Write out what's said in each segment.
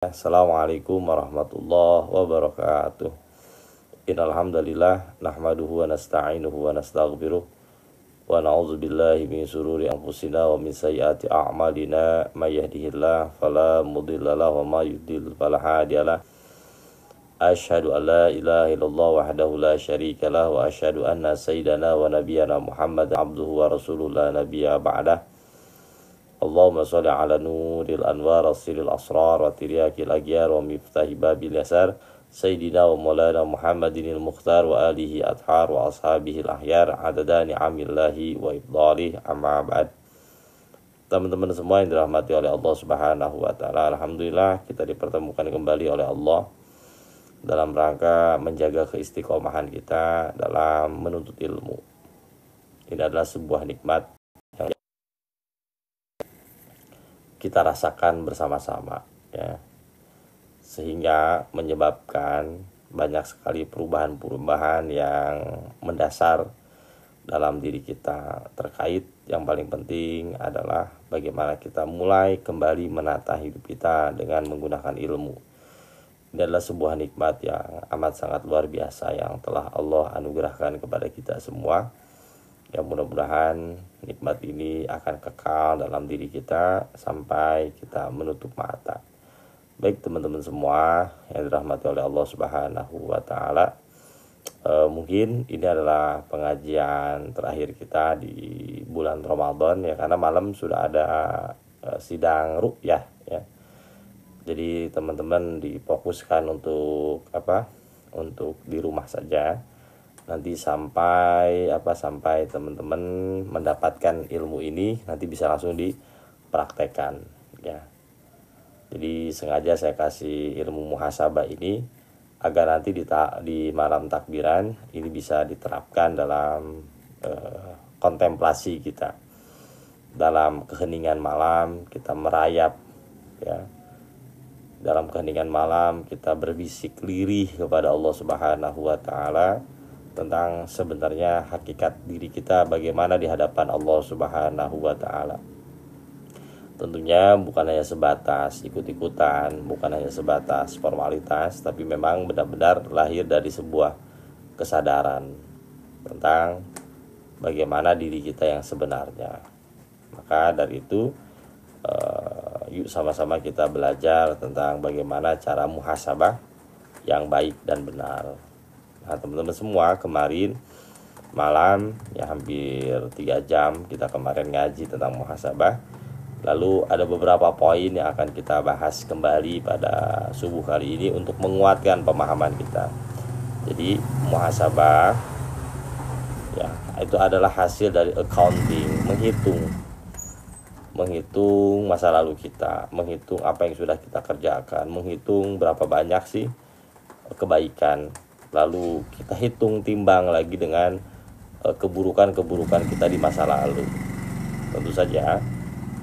Assalamualaikum warahmatullahi wabarakatuh. Innal hamdalillah nahmaduhu wa nasta'inuhu wa nastaghfiruh wa na'udzu billahi min shururi anfusina wa min sayyiati a'malina may yahdihillahu fala mudilla lahu wa may yudlil fala hadiyalah. Asyhadu an la ilaha illallah wahdahu la syarika lah wa asyhadu anna sayyidana wa nabiyyana Muhammad abduhu wa rasuluhu la nabiyya ba'dah. Allahumma sholli ala nuril anwar asilil asrar wa tiryakil aghyar wa miftahi babil yasar sayyidina wa maulana Muhammadinil mukhtar wa alihi athhar wa ashabihil ahyar adada ni'amillahi wa ifdalih amma ba'd. Teman-teman semua yang dirahmati oleh Allah Subhanahu wa taala, alhamdulillah kita dipertemukan kembali oleh Allah dalam rangka menjaga keistiqomahan kita dalam menuntut ilmu. Ini adalah sebuah nikmat yang kita rasakan bersama-sama, ya, sehingga menyebabkan banyak sekali perubahan-perubahan yang mendasar dalam diri kita. Terkait yang paling penting adalah bagaimana kita mulai kembali menata hidup kita dengan menggunakan ilmu. Ini adalah sebuah nikmat yang amat sangat luar biasa yang telah Allah anugerahkan kepada kita semua. Yang mudah-mudahan nikmat ini akan kekal dalam diri kita sampai kita menutup mata. Baik teman-teman semua yang dirahmati oleh Allah Subhanahu wa taala, mungkin ini adalah pengajian terakhir kita di bulan Ramadan, ya, karena malam sudah ada sidang ruqyah, ya. Jadi teman-teman difokuskan untuk Untuk di rumah saja. Nanti sampai teman-teman mendapatkan ilmu ini nanti bisa langsung dipraktekkan, ya. Jadi sengaja saya kasih ilmu muhasabah ini agar nanti di malam takbiran ini bisa diterapkan dalam kontemplasi kita. Dalam keheningan malam kita merayap, ya. Dalam keheningan malam kita berbisik lirih kepada Allah Subhanahu wa taala tentang sebenarnya hakikat diri kita bagaimana di hadapan Allah Subhanahu wa taala. Tentunya bukan hanya sebatas ikut-ikutan, bukan hanya sebatas formalitas, tapi memang benar-benar lahir dari sebuah kesadaran tentang bagaimana diri kita yang sebenarnya. Maka dari itu yuk sama-sama kita belajar tentang bagaimana cara muhasabah yang baik dan benar. Nah teman-teman semua, kemarin malam ya hampir 3 jam kita kemarin ngaji tentang muhasabah. Lalu ada beberapa poin yang akan kita bahas kembali pada subuh kali ini untuk menguatkan pemahaman kita. Jadi muhasabah, ya, itu adalah hasil dari accounting, menghitung masa lalu kita, menghitung apa yang sudah kita kerjakan, menghitung berapa banyak sih kebaikan. Lalu kita hitung timbang lagi dengan keburukan-keburukan kita di masa lalu. Tentu saja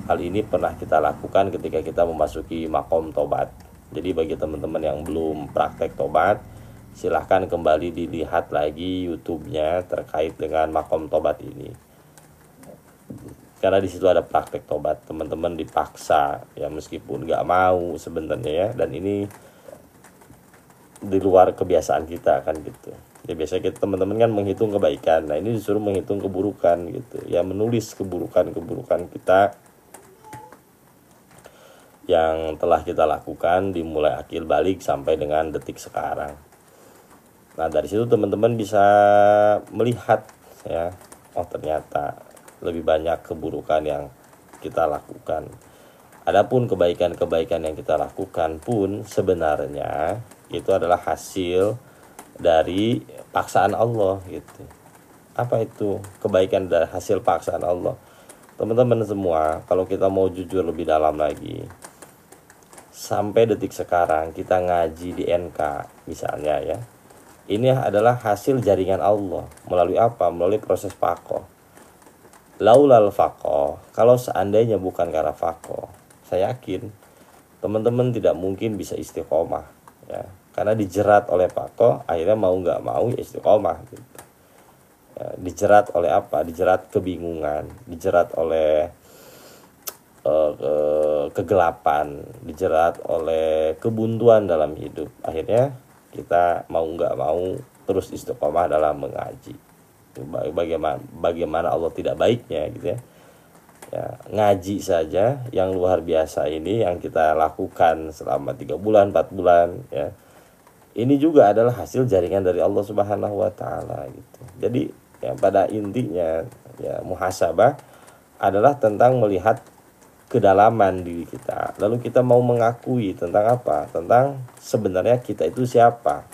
hal ini pernah kita lakukan ketika kita memasuki makom tobat. Jadi bagi teman-teman yang belum praktek tobat, silahkan kembali dilihat lagi YouTube-nya terkait dengan makom tobat ini. Karena di situ ada praktek tobat, teman-teman dipaksa, ya, meskipun nggak mau sebenarnya, ya, dan ini di luar kebiasaan kita kan gitu. Ya biasanya kita teman-teman kan menghitung kebaikan. Nah ini disuruh menghitung keburukan gitu. Ya menulis keburukan-keburukan kita yang telah kita lakukan dimulai akil balik sampai dengan detik sekarang. Nah dari situ teman-teman bisa melihat, ya, oh ternyata lebih banyak keburukan yang kita lakukan. Adapun kebaikan-kebaikan yang kita lakukan pun sebenarnya itu adalah hasil dari paksaan Allah gitu. Apa itu kebaikan dari hasil paksaan Allah? Teman-teman semua, kalau kita mau jujur lebih dalam lagi, sampai detik sekarang kita ngaji di NK misalnya, ya, ini adalah hasil jaringan Allah. Melalui apa? Melalui proses faqih. Laulal faqih, kalau seandainya bukan karena faqih, saya yakin teman-teman tidak mungkin bisa istiqomah, ya, karena dijerat oleh faqih, akhirnya mau nggak mau ya istiqomah gitu. Ya, dijerat oleh apa? Dijerat kebingungan, dijerat oleh kegelapan, dijerat oleh kebuntuan dalam hidup. Akhirnya kita mau nggak mau terus istiqomah dalam mengaji. Bagaimana Allah tidak baiknya gitu ya. Ya, ngaji saja yang luar biasa ini yang kita lakukan selama 3 bulan 4 bulan ya, ini juga adalah hasil jaringan dari Allah Subhanahu wa taala gitu. Jadi ya pada intinya ya muhasabah adalah tentang melihat kedalaman diri kita, lalu kita mau mengakui tentang apa, tentang sebenarnya kita itu siapa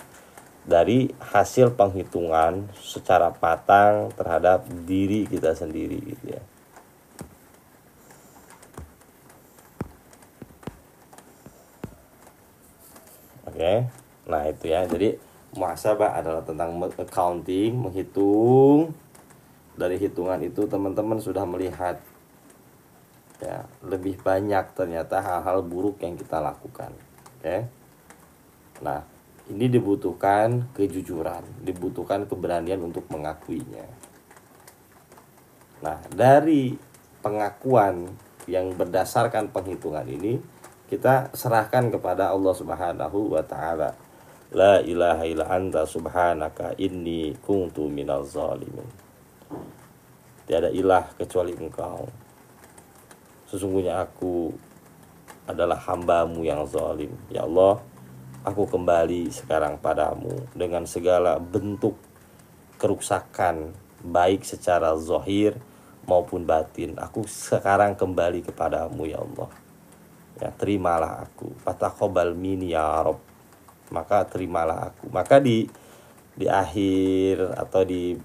dari hasil penghitungan secara patang terhadap diri kita sendiri gitu ya. Oke, nah itu ya. Jadi muhasabah adalah tentang accounting, menghitung. Dari hitungan itu teman-teman sudah melihat ya lebih banyak ternyata hal-hal buruk yang kita lakukan. Oke. Nah, ini dibutuhkan kejujuran, dibutuhkan keberanian untuk mengakuinya. Nah, dari pengakuan yang berdasarkan penghitungan ini, kita serahkan kepada Allah Subhanahu wa taala. La ilaha illa anta subhanaka inni kuntu minaz zalimin. Tiada ilah kecuali Engkau. Sesungguhnya aku adalah hamba-Mu yang zalim. Ya Allah, aku kembali sekarang padamu dengan segala bentuk kerusakan, baik secara zahir maupun batin. Aku sekarang kembali kepadamu ya Allah. Ya, terimalah aku. Fataqabbal minni ya Rabb. Maka terimalah aku. Maka di akhir atau di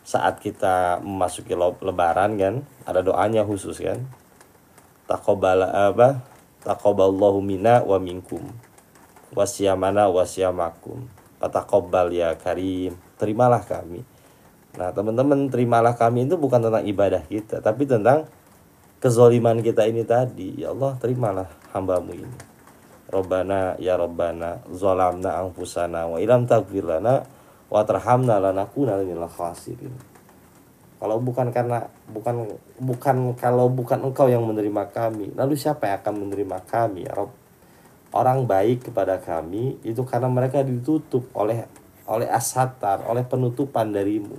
saat kita memasuki lebaran kan, ada doanya khusus kan. Taqabbalallahu minna wa minkum. Wasyamana wasyamakum. Fataqabbal ya Karim. Terimalah kami. Nah, teman-teman, terimalah kami itu bukan tentang ibadah kita, tapi tentang kezaliman kita ini tadi. Ya Allah, terimalah hamba-Mu ini. Rabbana ya Rabbana zalamna anfusana wa illam taghfir lana wa tarhamna lanakunanna minal khasirin. Kalau bukan Engkau yang menerima kami, lalu siapa yang akan menerima kami ya Rabb? Orang baik kepada kami itu karena mereka ditutup oleh as-satar, oleh penutupan darimu.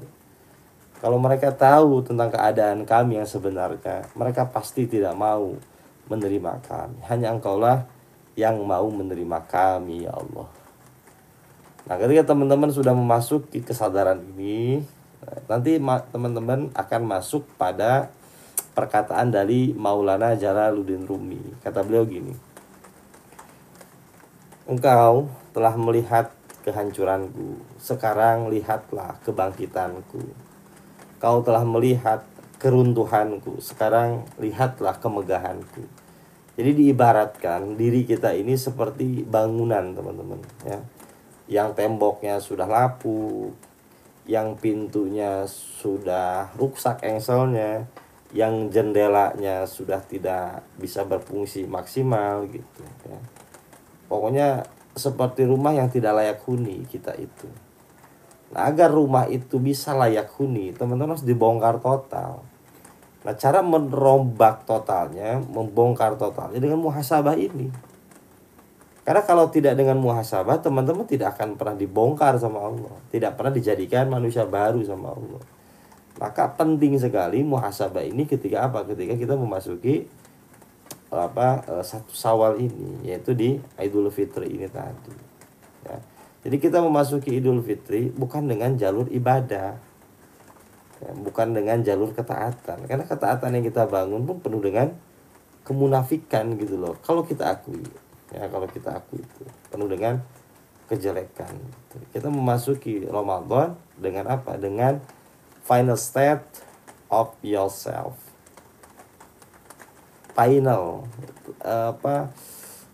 Kalau mereka tahu tentang keadaan kami yang sebenarnya, mereka pasti tidak mau menerima kami. Hanya Engkaulah yang mau menerima kami ya Allah. Nah, ketika teman-teman sudah memasuki kesadaran ini, nanti teman-teman akan masuk pada perkataan dari Maulana Jalaluddin Rumi. Kata beliau gini, Engkau telah melihat kehancuranku, sekarang lihatlah kebangkitanku. Kau telah melihat keruntuhanku, sekarang lihatlah kemegahanku. Jadi diibaratkan diri kita ini seperti bangunan teman-teman ya, yang temboknya sudah lapuk, yang pintunya sudah rusak engselnya, yang jendelanya sudah tidak bisa berfungsi maksimal gitu ya. Pokoknya seperti rumah yang tidak layak huni kita itu. Nah, agar rumah itu bisa layak huni, teman-teman harus dibongkar total. Nah, cara merombak totalnya, membongkar totalnya dengan muhasabah ini. Karena kalau tidak dengan muhasabah, teman-teman tidak akan pernah dibongkar sama Allah, tidak pernah dijadikan manusia baru sama Allah. Maka penting sekali muhasabah ini ketika apa? Ketika kita memasuki satu Syawal ini, yaitu di Idul Fitri ini tadi. Ya. Jadi kita memasuki Idul Fitri bukan dengan jalur ibadah, ya, bukan dengan jalur ketaatan. Karena ketaatan yang kita bangun pun penuh dengan kemunafikan gitu loh. Kalau kita akui itu penuh dengan kejelekan. Gitu. Kita memasuki Ramadan dengan apa? Dengan final state of yourself. Final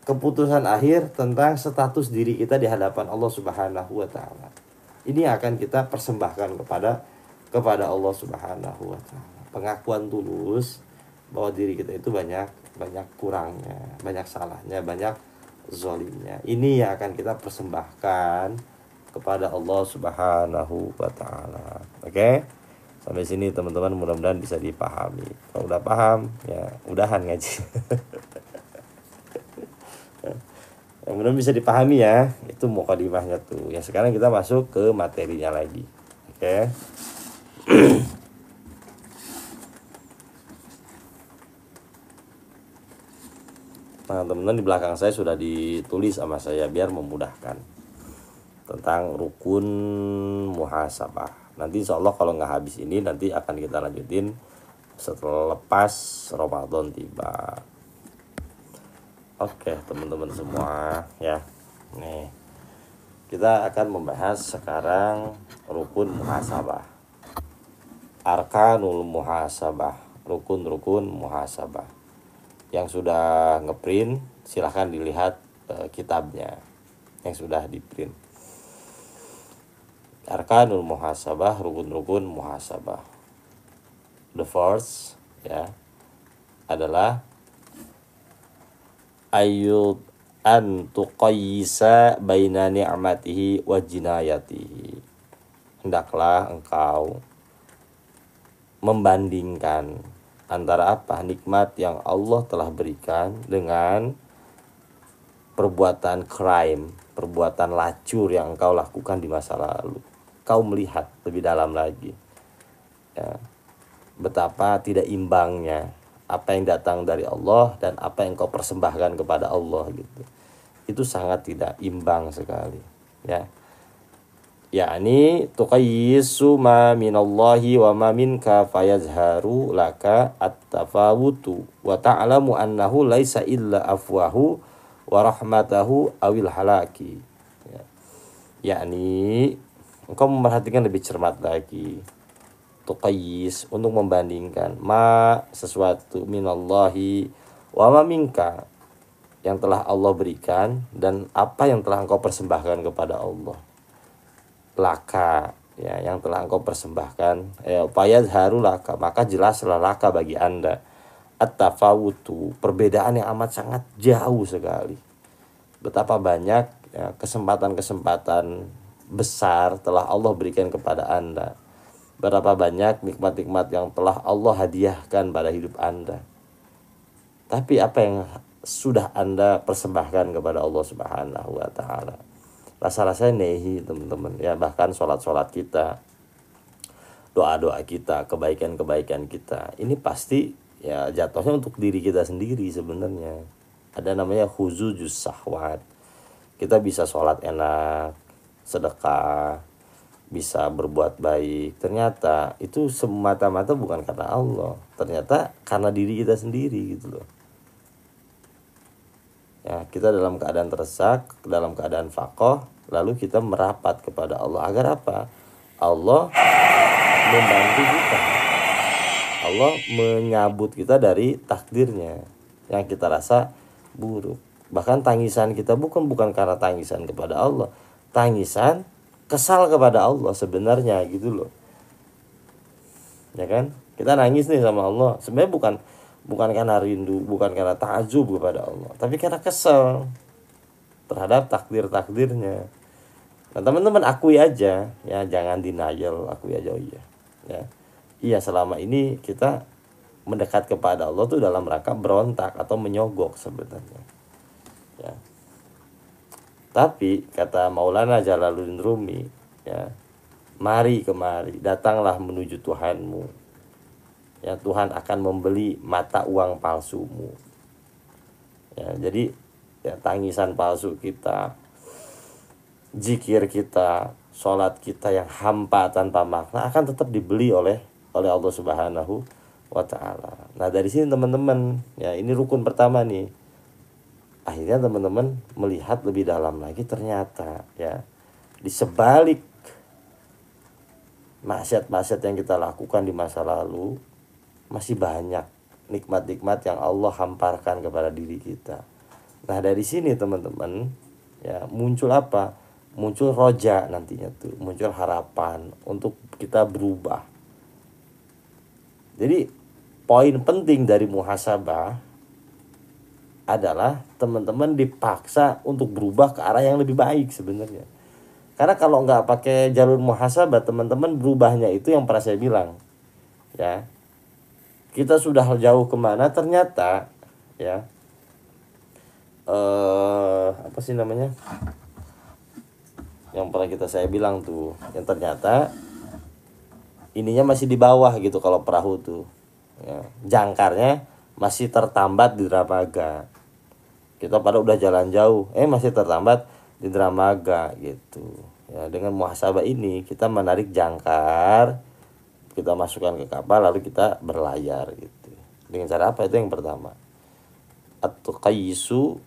keputusan akhir tentang status diri kita di hadapan Allah Subhanahu wa taala. Ini akan kita persembahkan kepada Allah Subhanahu wa taala. Pengakuan tulus bahwa diri kita itu banyak kurangnya, banyak salahnya, banyak zalimnya. Ini yang akan kita persembahkan kepada Allah Subhanahu wa taala. Oke? Sampai sini teman-teman mudah-mudahan bisa dipahami. Kalau udah paham ya udahan ngaji. Yang mudah-mudahan bisa dipahami ya. Itu mukadimahnya tuh. Ya sekarang kita masuk ke materinya lagi. Oke. Nah teman-teman, di belakang saya sudah ditulis sama saya biar memudahkan tentang rukun muhasabah. Nanti insya Allah kalau nggak habis ini nanti akan kita lanjutin setelah lepas Ramadan tiba. Oke teman-teman semua ya. Nih kita akan membahas sekarang rukun muhasabah, arkanul muhasabah, rukun-rukun muhasabah. Yang sudah ngeprint silahkan dilihat kitabnya yang sudah diprint. Arkanul muhasabah, rukun-rukun muhasabah. The first ya adalah ayyud an tuqayyisa baina ni'matihi wa jinayatihi. Hendaklah engkau membandingkan antara apa nikmat yang Allah telah berikan dengan perbuatan crime, perbuatan lacur yang engkau lakukan di masa lalu. Kau melihat lebih dalam lagi ya, betapa tidak imbangnya apa yang datang dari Allah dan apa yang kau persembahkan kepada Allah gitu. Itu sangat tidak imbang sekali ya. Yakni tuqayyisu ma minallahi wa ma minka fayazharu laka at-tafawutu wa ta'lamu annahu laisa illa afwahu wa rahmatahu awil halaki ya. Yakni engkau memperhatikan lebih cermat lagi, tuqayyis untuk membandingkan ma sesuatu minallahi wa ma minka yang telah Allah berikan dan apa yang telah engkau persembahkan kepada Allah. Laka ya, yang telah engkau persembahkan fayazharu laka, maka jelaslah laka bagi Anda at-tafawutu, perbedaan yang amat sangat jauh sekali. Betapa banyak ya, kesempatan-kesempatan besar telah Allah berikan kepada Anda. Berapa banyak nikmat-nikmat yang telah Allah hadiahkan pada hidup Anda. Tapi apa yang sudah Anda persembahkan kepada Allah Subhanahu wa taala? Rasa-rasanya nehi teman-teman ya. Bahkan sholat-sholat kita, doa-doa kita, kebaikan-kebaikan kita, ini pasti ya jatuhnya untuk diri kita sendiri sebenarnya. Ada namanya khuzujus sahwat. Kita bisa sholat enak, sedekah, bisa berbuat baik, ternyata itu semata-mata bukan karena Allah, ternyata karena diri kita sendiri gitu loh ya. Kita dalam keadaan terdesak, dalam keadaan faqih, lalu kita merapat kepada Allah agar apa? Allah membantu kita, Allah menyabut kita dari takdirnya yang kita rasa buruk. Bahkan tangisan kita bukan karena tangisan kepada Allah, tangisan kesal kepada Allah sebenarnya gitu loh ya kan. Kita nangis nih sama Allah sebenarnya bukan karena rindu, bukan karena ta'ajub kepada Allah, tapi karena kesel terhadap takdirnya. Nah teman-teman akui aja ya, jangan denial, akui aja. Oh iya ya, iya selama ini kita mendekat kepada Allah tuh dalam rangka berontak atau menyogok sebenarnya ya. Tapi kata Maulana Jalaluddin Rumi ya, mari kemari, datanglah menuju Tuhanmu ya, Tuhan akan membeli mata uang palsumu ya. Jadi ya, tangisan palsu kita, zikir kita, sholat kita yang hampa tanpa makna akan tetap dibeli oleh Allah Subhanahu wa ta'ala. Nah dari sini teman-teman ya, ini rukun pertama nih. Akhirnya teman-teman melihat lebih dalam lagi, ternyata ya di sebalik maksiat-maksiat yang kita lakukan di masa lalu masih banyak nikmat-nikmat yang Allah hamparkan kepada diri kita. Nah dari sini teman-teman ya muncul apa? Muncul roja nantinya tuh, muncul harapan untuk kita berubah. Jadi poin penting dari muhasabah adalah teman-teman dipaksa untuk berubah ke arah yang lebih baik sebenarnya. Karena kalau nggak pakai jalur muhasabah, teman-teman berubahnya itu yang pernah saya bilang ya kita sudah jauh kemana ternyata, ya apa sih namanya yang pernah saya bilang tuh, yang ternyata ininya masih di bawah gitu kalau perahu tuh, ya, jangkarnya masih tertambat di dermaga. Kita pada udah jalan jauh, masih tertambat di dermaga gitu. Ya, dengan muhasabah ini kita menarik jangkar, kita masukkan ke kapal lalu kita berlayar gitu. Dengan cara apa? Itu yang pertama. At-tuqayyisu,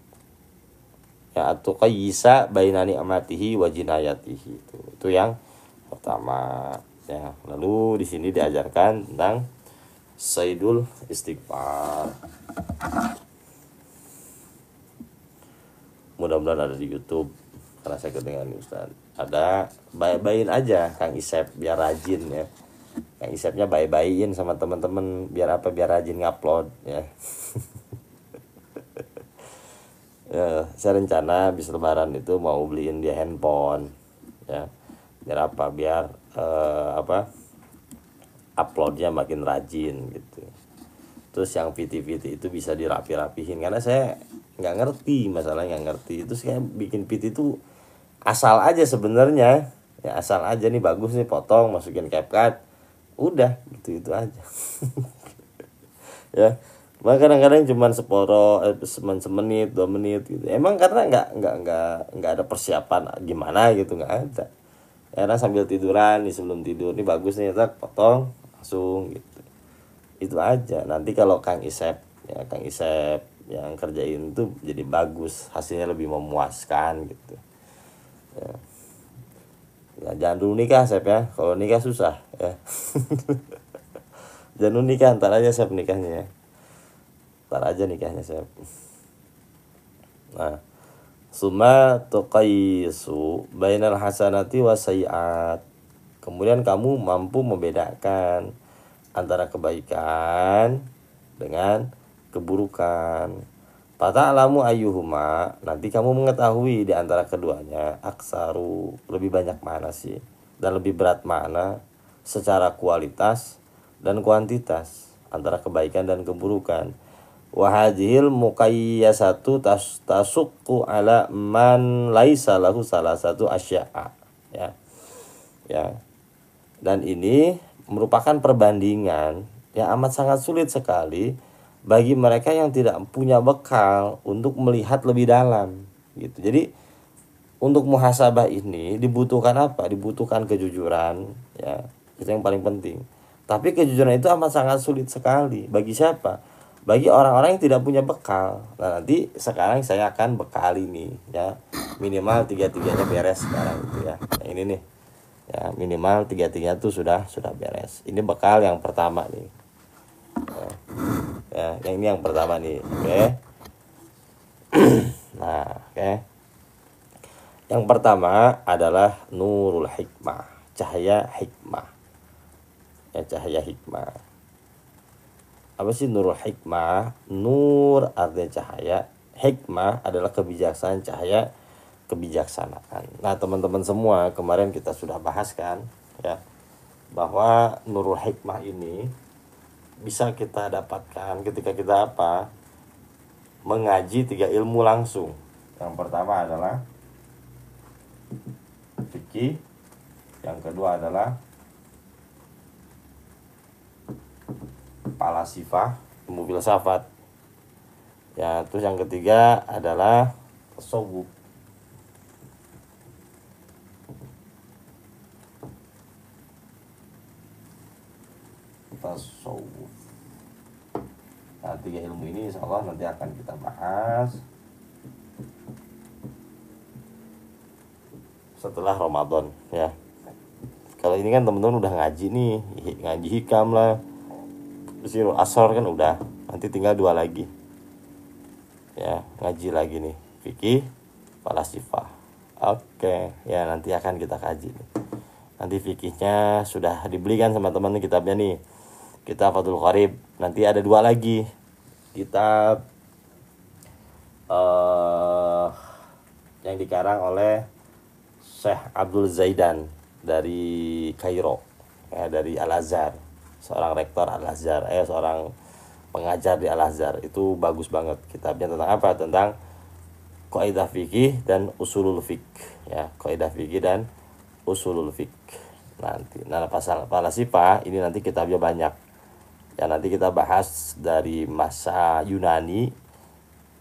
ya at-tuqayyisa baina ni'matihi wa jinayatihi. Itu yang pertama, ya. Lalu di sini diajarkan tentang saydul istighfar. Mudah-mudahan ada di YouTube karena saya kedengaran Ustaz. Ada, bye-byein aja Kang Isep biar rajin ya. Kang Isepnya bye-byein sama teman-teman biar apa? Biar rajin ngupload ya. Ya, saya rencana habis lebaran itu mau beliin dia handphone ya. Biar apa? Biar uploadnya makin rajin gitu. Terus yang PT-PT itu bisa dirapi-rapihin karena saya nggak ngerti, masalahnya nggak ngerti. Itu saya bikin PT itu asal aja sebenarnya, ya asal aja nih, bagus nih, potong masukin CapCut udah gitu itu aja. Ya, maka kadang-kadang cuman semenit 2 menit gitu, emang karena nggak ada persiapan gimana gitu, nggak ada. Karena sambil tiduran nih, sebelum tidur nih bagus nih, tak potong langsung gitu, itu aja. Nanti kalau Kang Isep yang kerjain itu jadi bagus, hasilnya lebih memuaskan gitu ya. Ya, jangan dulu nikah Sep ya, kalau nikah susah ya. Jangan dulu nikah, ntar aja Sep nikahnya ya, ntar aja nikahnya Sep. Nah, summa tuqayyisu bainal hasanati wasai'at, kemudian kamu mampu membedakan antara kebaikan dengan keburukan. Fata'lamu ayyuhuma, nanti kamu mengetahui di antara keduanya aksaru, lebih banyak mana sih dan lebih berat mana secara kualitas dan kuantitas antara kebaikan dan keburukan. Wa hadhil muqayyasatu tasukku ala man laisa lahu salah satu asya'a, ya. Ya. Dan ini merupakan perbandingan yang amat sangat sulit sekali bagi mereka yang tidak punya bekal untuk melihat lebih dalam gitu. Jadi untuk muhasabah ini dibutuhkan apa? Dibutuhkan kejujuran, ya. Itu yang paling penting. Tapi kejujuran itu amat sangat sulit sekali bagi siapa? Bagi orang-orang yang tidak punya bekal. Nah, nanti sekarang saya akan bekal ini ya. Minimal 3-3-nya beres sekarang itu ya. Nah, ini nih. Ya, minimal 3-3 tuh sudah beres. Ini bekal yang pertama nih. Ya, yang ini yang pertama nih, oke. Nah, oke. Yang pertama adalah nurul hikmah, cahaya hikmah. Ya, cahaya hikmah. Apa sih nurul hikmah? Nur artinya cahaya, hikmah adalah kebijaksanaan, cahaya kebijaksanaan. Nah, teman-teman semua, kemarin kita sudah bahas kan, ya, bahwa nurul hikmah ini bisa kita dapatkan ketika kita apa? Mengaji 3 ilmu langsung. Yang pertama adalah fikih, yang kedua adalah falasifah, ilmu filsafat. Ya, terus yang ketiga adalah tasawuf. Tasawuf. Nah, 3 ilmu ini insya Allah nanti akan kita bahas setelah Ramadan ya. Kalau ini kan teman-teman udah ngaji nih, ngaji hikam lah, Sirul Asar kan udah, nanti tinggal 2 lagi ya, ngaji lagi nih, fikih, falasifah. Oke, ya nanti akan kita kaji nih. Nanti fikihnya sudah dibelikan sama teman kitabnya nih, kitab Fathul Qarib. Nanti ada 2 lagi kitab yang dikarang oleh Syekh Abdul Zaidan dari Kairo, ya, dari Al Azhar. seorang rektor Al-Azhar, seorang pengajar di Al-Azhar. Itu bagus banget kitabnya. Tentang apa? Tentang kaidah fikih dan usulul fikih, ya, kaidah fikih dan usulul fikih. Nanti pasal falsafah ini nanti kitabnya banyak. Ya, nanti kita bahas dari masa Yunani,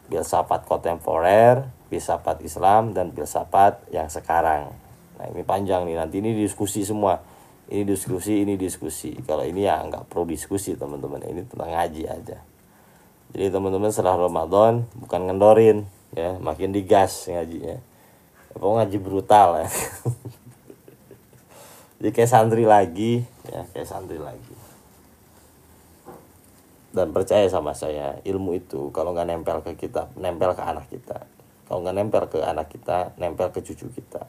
filsafat kontemporer, filsafat Islam, dan filsafat yang sekarang. Nah, ini panjang nih, nanti ini diskusi semua. Ini diskusi. Kalau ini ya nggak perlu diskusi teman-teman, ini tentang ngaji aja. Jadi teman-teman setelah Ramadan bukan ngendorin, ya, makin digas ngajinya. Pokoknya ngaji brutal ya. Jadi kayak santri lagi, ya, kayak santri lagi. Dan percaya sama saya, ilmu itu kalau nggak nempel ke kita, nempel ke anak kita. Kalau nggak nempel ke anak kita, nempel ke cucu kita.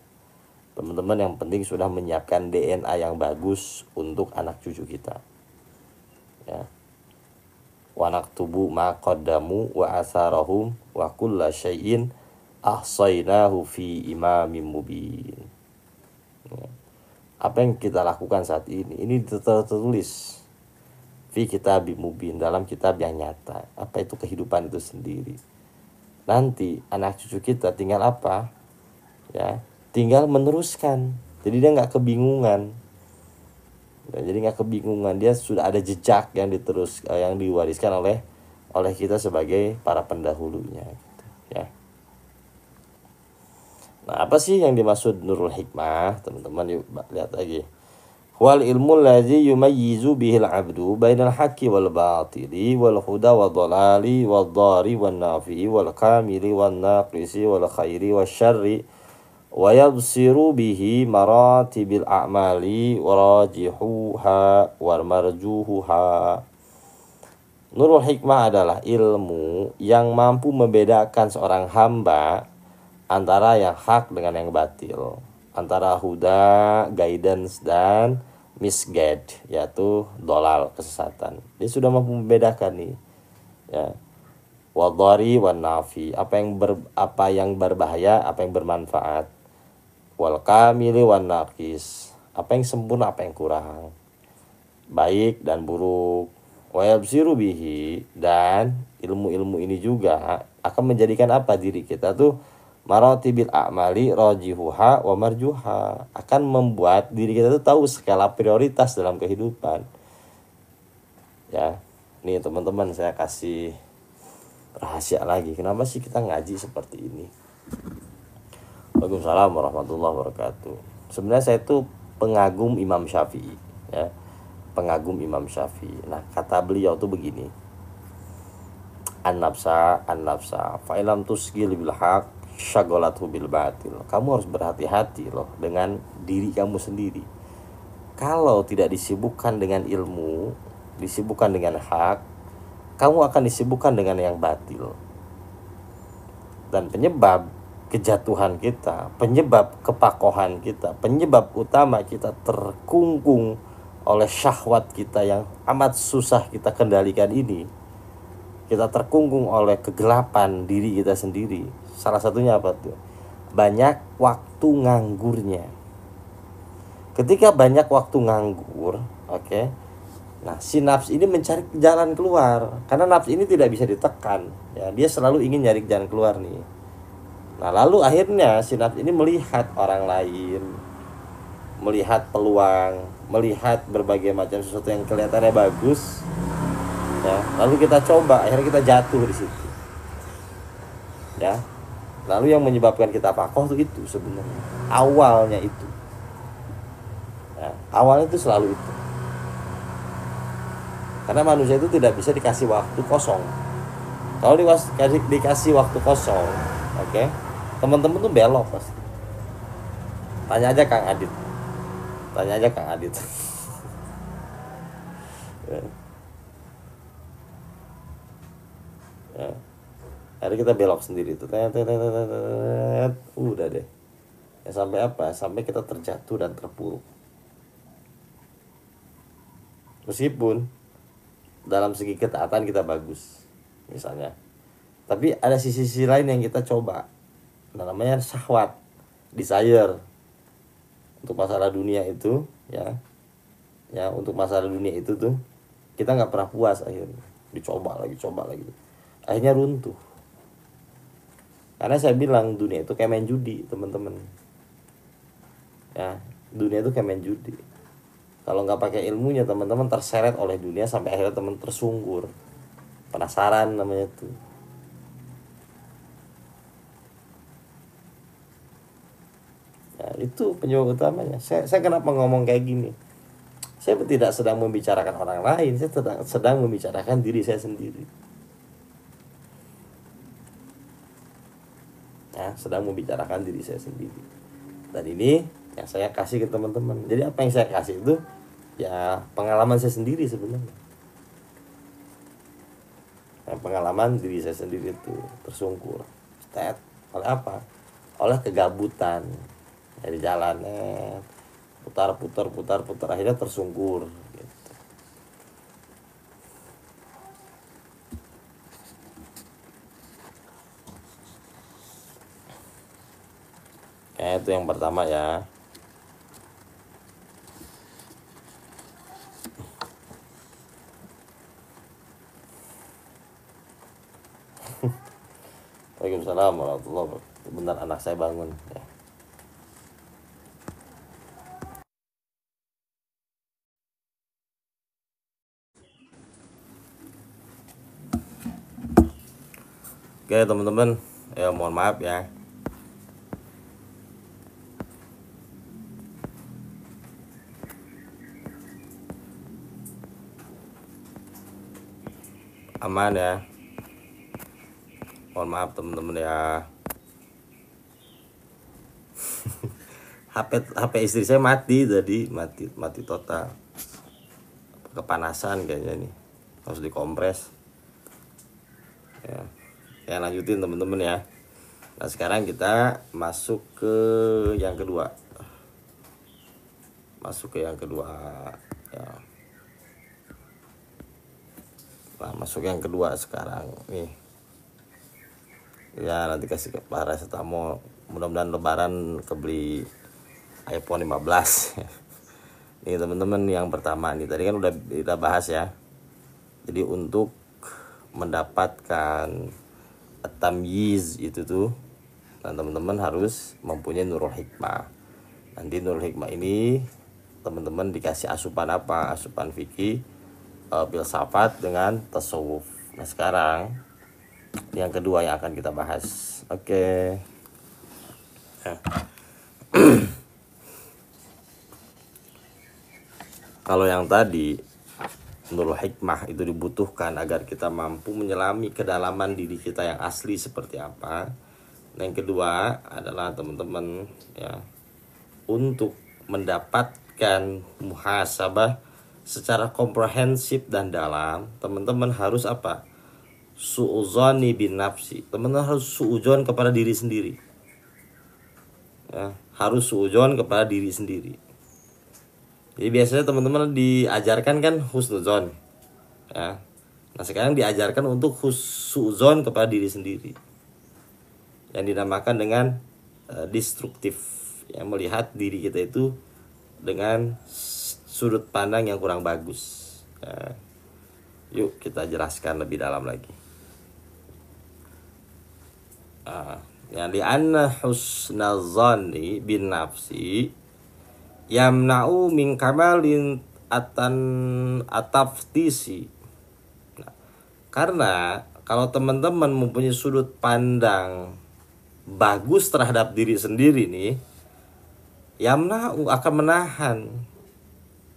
Teman-teman, yang penting sudah menyiapkan DNA yang bagus untuk anak cucu kita. Ya. Wa naktubu ma qaddamu wa asarahum wa kulla syai'in ahsaynahu fi imamin mubin. Ya. Apa yang kita lakukan saat ini tertulis fi kitabim mubin, dalam kitab yang nyata. Apa itu kehidupan itu sendiri. Nanti anak cucu kita tinggal apa? Ya, tinggal meneruskan. Jadi dia nggak kebingungan. Ya, jadi nggak kebingungan, dia sudah ada jejak yang yang diwariskan oleh kita sebagai para pendahulunya. Gitu, ya. Nah, apa sih yang dimaksud Nurul Hikmah? Teman-teman yuk lihat lagi. Wal ilmu allazi yumayyizu bihil abdu bainal haqqi wal batili wal huda wal dhalali wal dhari wan nafi'i wal kamili wan naqisi wal khairi wasyarri wa yabsiru bihi maratibil a'mali wa rajihuha wa marjuhuha. Nurul Hikmah adalah ilmu yang mampu membedakan seorang hamba antara yang hak dengan yang batil, antara huda, guidance, dan misguide, yaitu dolal, kesesatan. Dia sudah mampu membedakan nih, ya, wadhari wan nafi, apa yang berbahaya, apa yang bermanfaat, wal kamili wan naqis, apa yang sempurna, apa yang kurang, baik dan buruk, wa yabsiru bihi, dan ilmu-ilmu ini juga akan menjadikan apa diri kita tuh maratibil a'mali rajihuha wa marjuha, akan membuat diri kita tuh tahu skala prioritas dalam kehidupan. Ya, nih teman-teman, saya kasih rahasia lagi. Kenapa sih kita ngaji seperti ini? Waalaikumsalam warahmatullahi wabarakatuh. Sebenarnya saya itu pengagum Imam Syafi'i, ya. Pengagum Imam Syafi'i. Nah, kata beliau tuh begini. An-nafsa fa ilam tusgil bil haq syaghalathu bil batil. Kamu harus berhati-hati loh dengan diri kamu sendiri. Kalau tidak disibukkan dengan ilmu, disibukkan dengan hak, kamu akan disibukkan dengan yang batil. Dan penyebab kejatuhan kita, penyebab kepakohan kita, penyebab utama kita terkungkung oleh syahwat kita yang amat susah kita kendalikan ini, kita terkungkung oleh kegelapan diri kita sendiri. Salah satunya apa tuh? Banyak waktu nganggurnya. Ketika banyak waktu nganggur, oke. Nah, si nafs ini mencari jalan keluar, karena nafs ini tidak bisa ditekan, ya. Dia selalu ingin nyari jalan keluar nih. Nah, lalu akhirnya si nafs ini melihat orang lain, melihat peluang, melihat berbagai macam sesuatu yang kelihatannya bagus, ya. Lalu kita coba, akhirnya kita jatuh di situ, ya. Lalu yang menyebabkan kita pakoh itu sebenarnya awalnya itu, ya, awalnya itu selalu itu. Karena manusia itu tidak bisa dikasih waktu kosong. Kalau dikasih waktu kosong, oke, teman-teman tuh belok pasti. Tanya aja Kang Adit. Ya. Ya. Akhirnya kita belok sendiri tuh. Udah deh. Ya, sampai apa? Sampai kita terjatuh dan terpuruk. Meskipun dalam segi ketaatan kita bagus, misalnya, tapi ada sisi-sisi lain yang kita coba. Namanya syahwat, desire. Untuk masalah dunia itu, ya, Ya, untuk masalah dunia itu tuh kita nggak pernah puas, akhirnya dicoba lagi, coba lagi, akhirnya runtuh. Karena saya bilang dunia itu kayak main judi, teman-teman. Ya, dunia itu kayak main judi. Kalau nggak pakai ilmunya, teman-teman terseret oleh dunia sampai akhirnya teman tersungkur. Penasaran namanya tuh. Ya, itu penyebab utamanya. Saya kenapa ngomong kayak gini? Saya tidak sedang membicarakan orang lain, saya sedang membicarakan diri saya sendiri. Ya, sedang membicarakan diri saya sendiri. Dan ini yang saya kasih ke teman-teman. Jadi apa yang saya kasih itu ya pengalaman saya sendiri sebenarnya. Yang pengalaman diri saya sendiri itu tersungkur. Oleh apa? Oleh kegabutan. Dari jalannya putar akhirnya tersungkur gitu. Kayak itu yang pertama ya. Waalaikumsalam warahmatullahi wabarakatuh. Bentar, anak saya bangun ya. Oke teman-teman, ya mohon maaf ya. Aman ya. Mohon maaf teman-teman ya. HP istri saya mati tadi, mati total. Kepanasan kayaknya nih. Harus dikompres. Ya lanjutin teman-teman ya. Nah, sekarang kita masuk ke yang kedua. Ya. Nah, masuk yang kedua sekarang nih. Ya, nanti kasih ke paracetamol. Mudah-mudahan lebaran kebeli iPhone 15. Nih teman-teman, yang pertama nih tadi kan udah kita bahas ya. Jadi untuk mendapatkan tamyiz itu tuh, nah teman-teman harus mempunyai nurul hikmah. Nanti nurul hikmah ini teman-teman dikasih asupan apa? Asupan fikih, filsafat dengan tasawuf. Nah sekarang yang kedua yang akan kita bahas. Oke. Nah. Kalau yang tadi nurul hikmah itu dibutuhkan agar kita mampu menyelami kedalaman diri kita yang asli seperti apa. Nah, yang kedua adalah teman-teman ya, untuk mendapatkan muhasabah secara komprehensif dan dalam, teman-teman harus apa? Su'uzoni bin nafsi. Teman-teman harus su'ujon kepada diri sendiri. Ya, harus su'ujon kepada diri sendiri. Jadi biasanya teman-teman diajarkan kan husnuzon ya. Nah sekarang diajarkan untuk husnuzon kepada diri sendiri, yang dinamakan dengan destruktif, yang melihat diri kita itu dengan sudut pandang yang kurang bagus ya. Yuk kita jelaskan lebih dalam lagi. Yang di anna husnuzoni bin nafsi yamna'u min kamalin ataftisi. Nah, karena kalau teman-teman mempunyai sudut pandang bagus terhadap diri sendiri nih, yamna'u akan menahan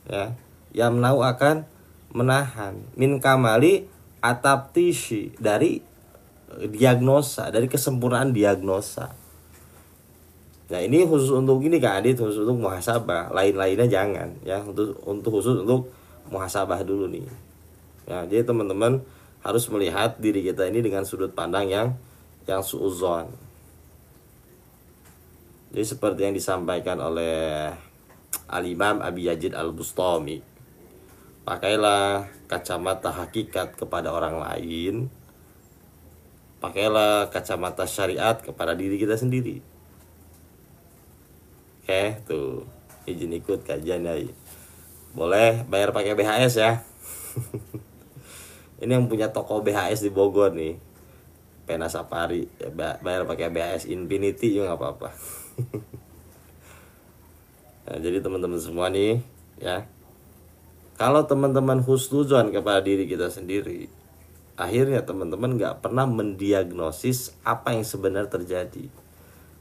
ya. Yamna'u akan menahan min kamali ataftisi, dari diagnosa, dari kesempurnaan diagnosa. Nah ini khusus untuk ini Kak Adit, khusus untuk muhasabah, lain-lainnya jangan ya, untuk khusus untuk muhasabah dulu nih ya. Jadi teman-teman harus melihat diri kita ini dengan sudut pandang yang suuzon. Jadi seperti yang disampaikan oleh Al-Imam Abi Yazid Al-Bustami, pakailah kacamata hakikat kepada orang lain, pakailah kacamata syariat kepada diri kita sendiri. Oke, tuh izin ikut kajian ya. Boleh bayar pakai BHS ya. Ini yang punya toko BHS di Bogor nih, Pena Safari, ya, bayar pakai BHS Infinity juga nggak apa-apa. Nah, jadi teman-teman semua nih ya, kalau teman-teman husnuzon kepada diri kita sendiri, akhirnya teman-teman nggak pernah mendiagnosis apa yang sebenarnya terjadi.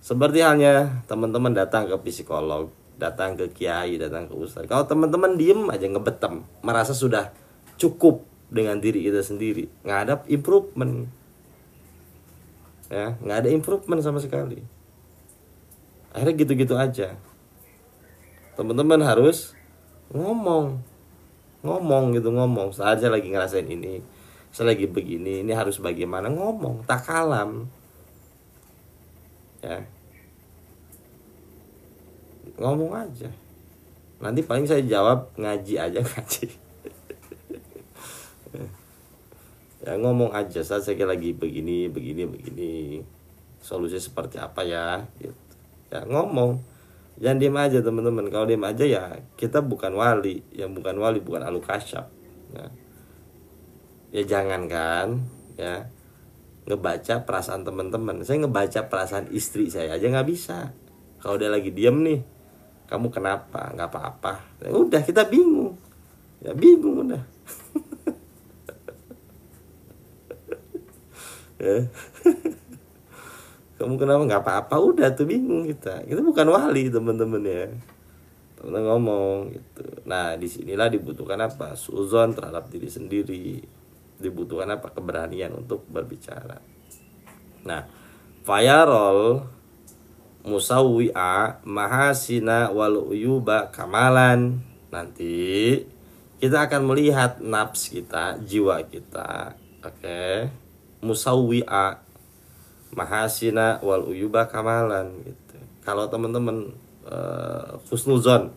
Seperti halnya teman-teman datang ke psikolog, datang ke kiai, datang ke ustadz. Kalau teman-teman diem aja ngebetem, merasa sudah cukup dengan diri kita sendiri, nggak ada improvement, ya nggak ada improvement sama sekali. Akhirnya gitu-gitu aja. Teman-teman harus ngomong, ngomong. Saat saya lagi ngerasain ini, saya lagi begini, ini harus bagaimana, ngomong, tak kalam, ya ngomong aja. Nanti paling saya jawab ngaji aja ngaji. Ya ngomong aja, saat saya lagi begini, solusi seperti apa ya, gitu. Ya ngomong, jangan diem aja teman-teman. Kalau diem aja ya kita bukan wali, yang bukan wali bukan alu kasyaf, ya jangan kan, ya ngebaca perasaan teman-teman. Saya ngebaca perasaan istri saya aja nggak bisa. Kalau dia lagi diem nih, kamu kenapa? Nggak apa-apa. Ya udah, kita bingung, ya bingung udah. Ya. Kamu kenapa? Nggak apa-apa, udah tuh bingung kita bukan wali teman-teman ya. Teman ngomong gitu. Nah disinilah dibutuhkan apa, suzon terhadap diri sendiri, dibutuhkan apa, keberanian untuk berbicara. Nah fayarol musawwi'a mahasina wal uyuba kamalan. Nanti kita akan melihat nafs kita, jiwa kita, oke, musawwi'a mahasina wal uyuba kamalan gitu. Kalau teman-teman husnuzon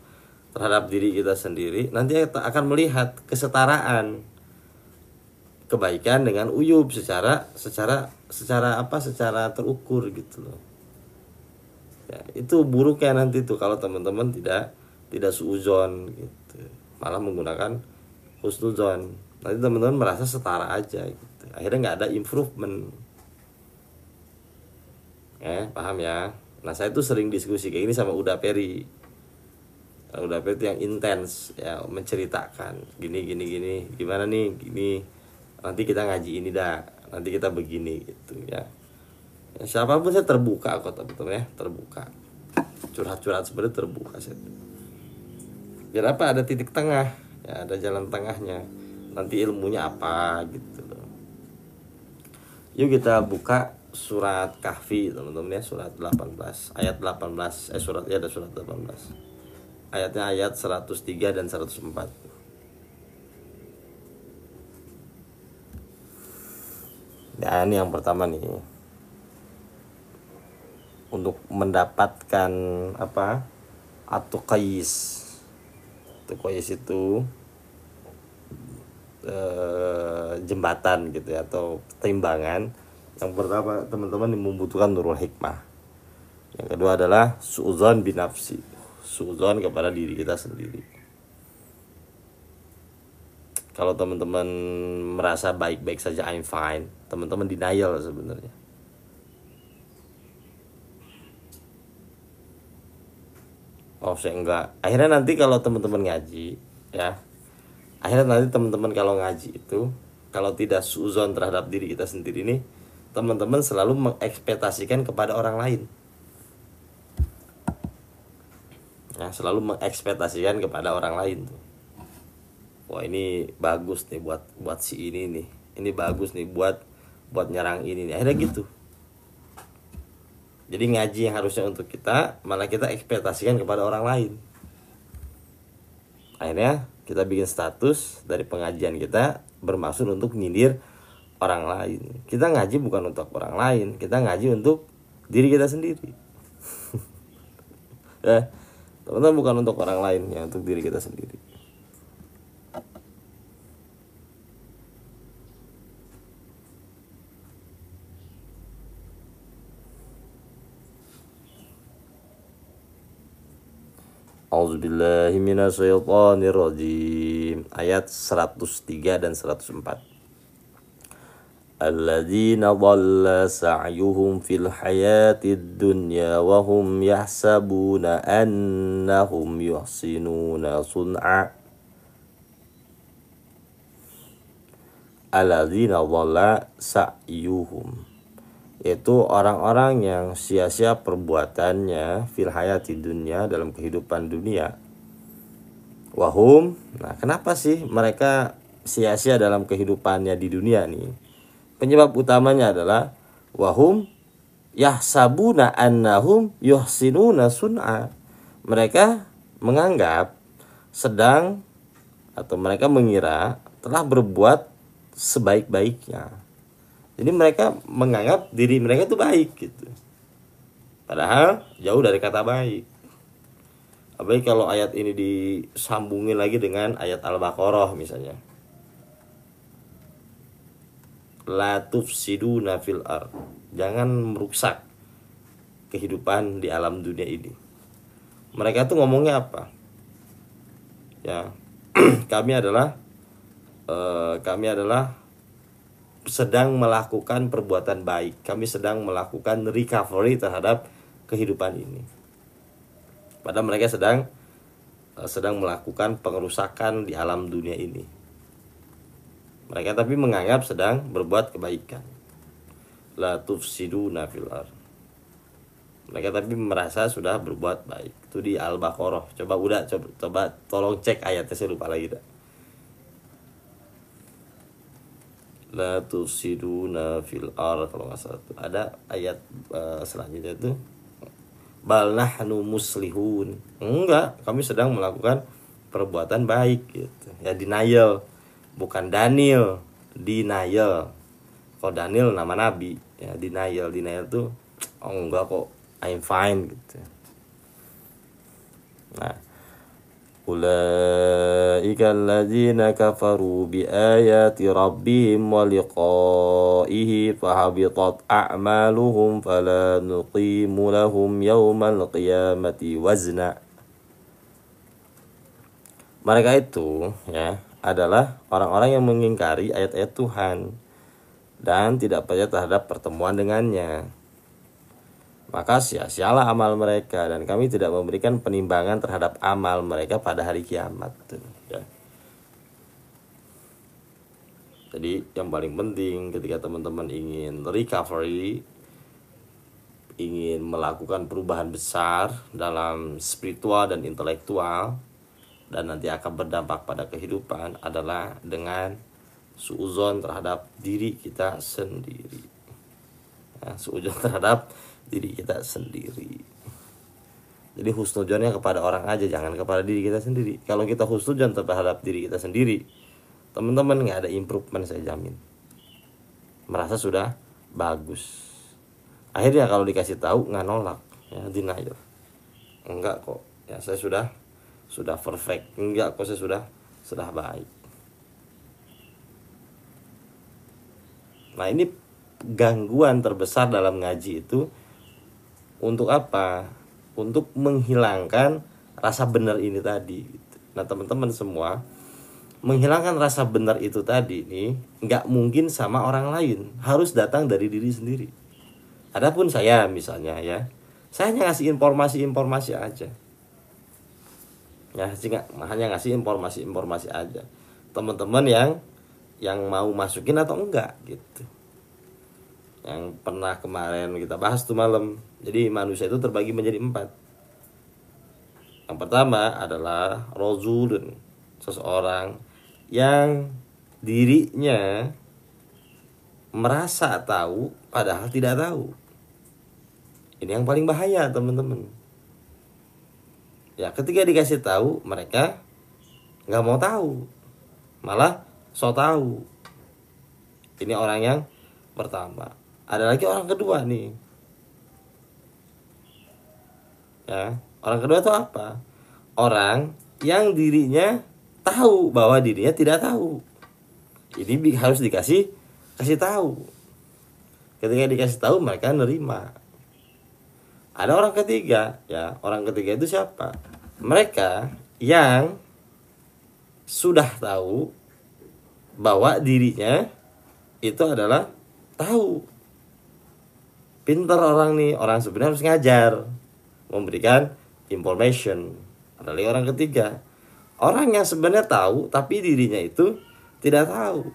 terhadap diri kita sendiri, nanti kita akan melihat kesetaraan kebaikan dengan uyub secara terukur gitu loh. Ya, itu buruknya nanti tuh kalau teman-teman tidak suuzon gitu, malah menggunakan husnuzon. Nanti teman-teman merasa setara aja gitu. Akhirnya nggak ada improvement. Paham ya? Nah saya tuh sering diskusi kayak ini sama Uda Peri. Uda Peri itu yang intens ya, menceritakan gini gimana nih gini, nanti kita ngaji ini dah, nanti kita begini gitu ya. Siapapun saya terbuka kok teman-teman ya, terbuka. Curhat-curhat sebenarnya terbuka saya. Biar apa, ada titik tengah ya, ada jalan tengahnya. Nanti ilmunya apa gitu loh. Yuk kita buka surat Kahfi teman-teman ya, surat 18 ayat 18, ada surat 18. Ayatnya ayat 103 dan 104. Ya ini yang pertama nih. Untuk mendapatkan apa? At-Tuqais. Tuqais itu jembatan gitu ya, atau timbangan. Yang pertama teman-teman membutuhkan nurul hikmah. Yang kedua adalah su'udzon binafsi, su'udzon kepada diri kita sendiri. Kalau teman-teman merasa baik-baik saja, I'm fine, teman-teman denial sebenarnya. Oh saya enggak. Akhirnya nanti kalau teman-teman ngaji ya, akhirnya nanti teman-teman kalau ngaji itu, kalau tidak su'udzon terhadap diri kita sendiri nih, teman-teman selalu mengekspektasikan kepada orang lain. Ya, selalu mengekspektasikan kepada orang lain tuh. Wah ini bagus nih buat si ini nih, ini bagus nih buat nyerang ini nih. Akhirnya gitu. Jadi ngaji yang harusnya untuk kita, malah kita ekspektasikan kepada orang lain. Akhirnya kita bikin status dari pengajian kita bermaksud untuk nyindir orang lain. Kita ngaji bukan untuk orang lain, kita ngaji untuk diri kita sendiri. Ya, teman-teman, bukan untuk orang lain, ya untuk diri kita sendiri. A'udzubillahi minasyaitonirrajim. Ayat 103 dan 104. Alladzina dhalla sa'yuhum fil hayatid dunya wa hum yahsabuna annahum yuhsinuna sun'a. Alladzina dhalla sa'yuhum, yaitu orang-orang yang sia-sia perbuatannya fil hayati dunia, dalam kehidupan dunia. Wahum, nah kenapa sih mereka sia-sia dalam kehidupannya di dunia nih? Penyebab utamanya adalah wahum yahsabuna annahum yuhsinuna sun'a. Mereka menganggap sedang, atau mereka mengira telah berbuat sebaik-baiknya. Jadi mereka menganggap diri mereka itu baik gitu. Padahal jauh dari kata baik. Apalagi kalau ayat ini disambungin lagi dengan ayat Al-Baqarah misalnya. La tufsiduna fil ard. Jangan merusak kehidupan di alam dunia ini. Mereka tuh ngomongnya apa? Ya, kami adalah sedang melakukan perbuatan baik. Kami sedang melakukan recovery terhadap kehidupan ini. Padahal mereka sedang melakukan pengerusakan di alam dunia ini. Mereka tapi menganggap sedang berbuat kebaikan. La tufsiduna fil ard. Mereka tapi merasa sudah berbuat baik. Itu di Al-Baqarah. Coba tolong cek ayatnya, saya lupa lagi dah. La tufsiduna fil ard, kalau nggak salah tuh. Ada ayat selanjutnya itu bal nahnu muslihun. Enggak, kami sedang melakukan perbuatan baik gitu. Ya, denial, bukan Daniel, denial. Kalau Daniel nama nabi, ya denial tuh oh enggak kok, I'm fine gitu. Nah, ulaika alladzina kafaru biayati rabbihim wa liqa'ihi fahabitat a'maluhum fala nuqimu lahum yawmal qiyamati wazna. Mereka itu ya adalah orang-orang yang mengingkari ayat-ayat Tuhan dan tidak percaya terhadap pertemuan dengannya. Maka sia-sialah amal mereka, dan kami tidak memberikan penimbangan terhadap amal mereka pada hari kiamat. Ya. Jadi yang paling penting ketika teman-teman ingin recovery, ingin melakukan perubahan besar dalam spiritual dan intelektual, dan nanti akan berdampak pada kehidupan, adalah dengan suudzon terhadap diri kita sendiri. Ya, suudzon terhadap diri kita sendiri. Jadi husnudzonnya kepada orang aja, jangan kepada diri kita sendiri. Kalau kita husnudzon terhadap diri kita sendiri, teman-teman nggak ada improvement, saya jamin. Merasa sudah bagus. Akhirnya kalau dikasih tahu nggak nolak, ya denial. Enggak kok, ya saya sudah perfect. Enggak kok, saya sudah baik. Nah, ini gangguan terbesar dalam ngaji itu. Untuk apa? Untuk menghilangkan rasa benar ini tadi. Nah, teman-teman semua, menghilangkan rasa benar itu tadi nih nggak mungkin sama orang lain, harus datang dari diri sendiri. Adapun saya misalnya ya, saya hanya ngasih informasi aja. Ya, hanya ngasih informasi aja. Teman-teman yang mau masukin atau enggak gitu. Yang pernah kemarin kita bahas tuh malam. Jadi manusia itu terbagi menjadi 4. Yang pertama adalah rajulun, seseorang yang dirinya merasa tahu padahal tidak tahu. Ini yang paling bahaya, teman-teman. Ya, ketika dikasih tahu mereka nggak mau tahu, malah so tahu. Ini orang yang pertama. Ada lagi orang kedua nih. Ya, orang kedua itu apa? Orang yang dirinya tahu bahwa dirinya tidak tahu. Ini harus kasih tahu. Ketika dikasih tahu mereka nerima. Ada orang ketiga, ya. Orang ketiga itu siapa? Mereka yang sudah tahu bahwa dirinya itu adalah tahu. Pintar orang nih, orang sebenarnya harus ngajar, memberikan information. Ada lagi orang ketiga, orang yang sebenarnya tahu tapi dirinya itu tidak tahu.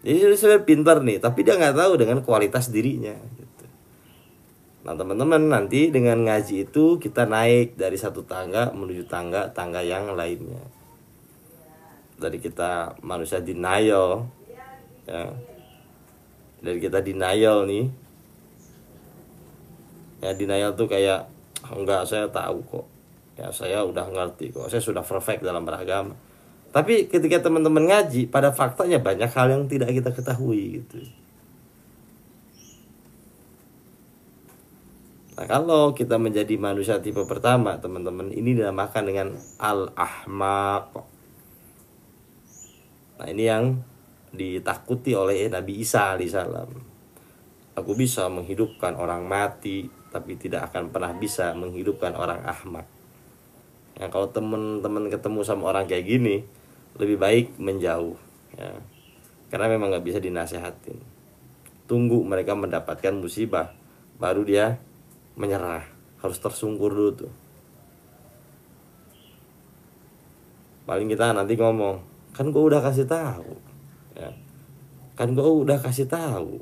Jadi dia sebenarnya pintar nih, tapi dia nggak tahu dengan kualitas dirinya gitu. Nah teman-teman, nanti dengan ngaji itu kita naik dari satu tangga menuju tangga yang lainnya. Dari kita manusia denial, ya, dari kita denial nih, ya denial tuh kayak enggak, saya tahu kok, ya saya udah ngerti kok, saya sudah perfect dalam beragama. Tapi ketika teman-teman ngaji, pada faktanya banyak hal yang tidak kita ketahui gitu. Nah kalau kita menjadi manusia tipe pertama, teman-teman, ini dinamakan dengan al-ahmaq. Nah ini yang ditakuti oleh Nabi Isa alaihissalam. Aku bisa menghidupkan orang mati, tapi tidak akan pernah bisa menghidupkan orang ahmak. Ya, kalau teman-teman ketemu sama orang kayak gini, lebih baik menjauh, ya. Karena memang nggak bisa dinasehatin. Tunggu mereka mendapatkan musibah, baru dia menyerah. Harus tersungkur dulu tuh. Paling kita nanti ngomong, kan gue udah kasih tahu, ya. Kan gue udah kasih tahu.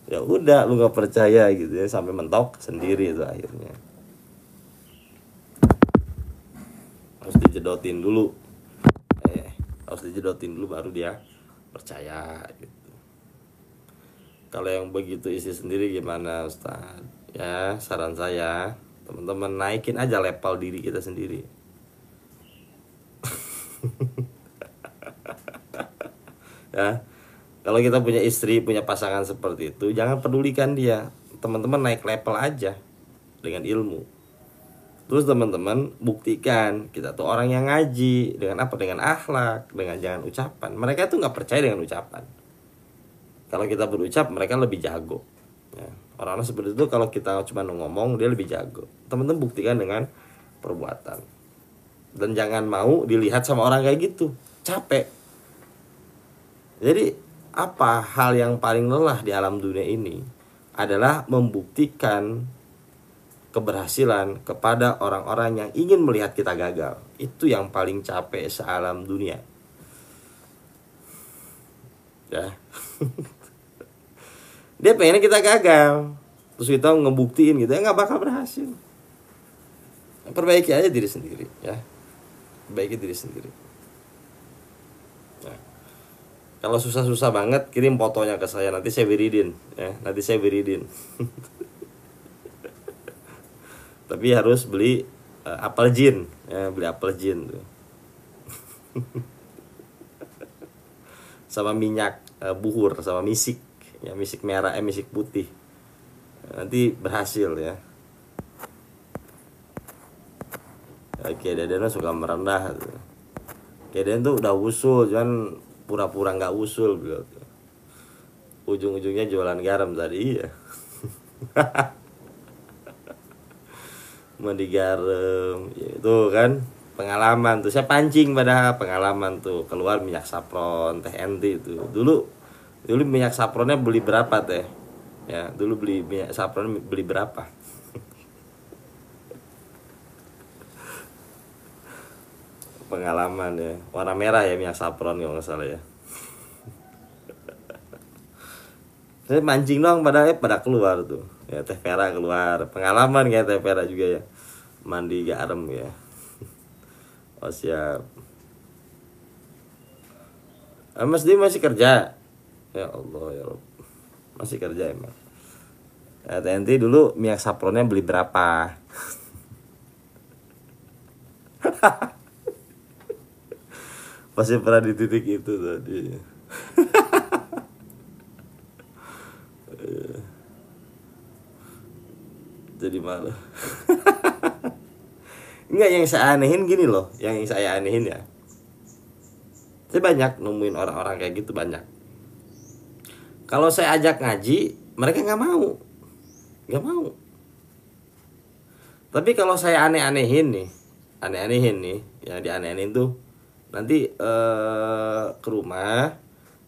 Ya udah, lu nggak percaya gitu ya, sampai mentok sendiri itu akhirnya. Harus dijedotin dulu, harus dijedotin dulu baru dia percaya gitu. Kalau yang begitu isi sendiri gimana Ustaz? Ya saran saya, teman-teman naikin aja level diri kita sendiri. Ya, kalau kita punya istri, punya pasangan seperti itu, jangan pedulikan dia. Teman-teman naik level aja dengan ilmu. Terus teman-teman buktikan kita tuh orang yang ngaji dengan apa? Dengan akhlak, dengan jangan ucapan. Mereka tuh nggak percaya dengan ucapan. Kalau kita berucap, mereka lebih jago. Ya, orang-orang seperti itu kalau kita cuma ngomong, dia lebih jago. Teman-teman buktikan dengan perbuatan. Dan jangan mau dilihat sama orang kayak gitu, capek. Jadi apa hal yang paling lelah di alam dunia ini adalah membuktikan keberhasilan kepada orang-orang yang ingin melihat kita gagal. Itu yang paling capek sealam dunia. Ya. Dia pengen kita gagal, terus kita ngebuktiin gitu, ya nggak bakal berhasil. Perbaiki aja diri sendiri, ya. Perbaiki diri sendiri. Nah, kalau susah-susah banget, kirim fotonya ke saya, nanti saya wiridin, ya. Nanti saya wiridin. Tapi harus beli apel jin, ya, beli apel jin tuh. Sama minyak buhur, sama misik, ya, misik merah, misik putih. Nanti berhasil ya. Oke, Deden suka merendah tuh. Deden tuh udah usul, cuman pura-pura nggak usul gitu. Ujung-ujungnya jualan garam tadi ya. Mandi garam, ya, itu kan pengalaman tuh. Saya pancing pada pengalaman tuh, keluar minyak saffron, teh enti itu. Dulu minyak saffronnya beli berapa teh? Ya, dulu beli minyak saffron beli berapa? Pengalaman ya, warna merah ya minyak saffron kalau nggak salah ya. Saya mancing doang pada keluar tuh, ya teh Vera keluar, pengalaman kayak teh Vera juga ya, mandi garam ya. Oh siap. Mas Di masih kerja? Ya Allah ya Rob, masih kerja emang. Ya TNT dulu minyak saffronnya beli berapa? Pasti pernah di titik itu tadi. Jadi malu. Enggak, yang saya anehin gini loh, yang saya anehin ya. Saya banyak nemuin orang-orang kayak gitu, banyak. Kalau saya ajak ngaji, mereka nggak mau. Tapi kalau saya aneh-anehin nih, ya dianeh-anehin tuh nanti ke rumah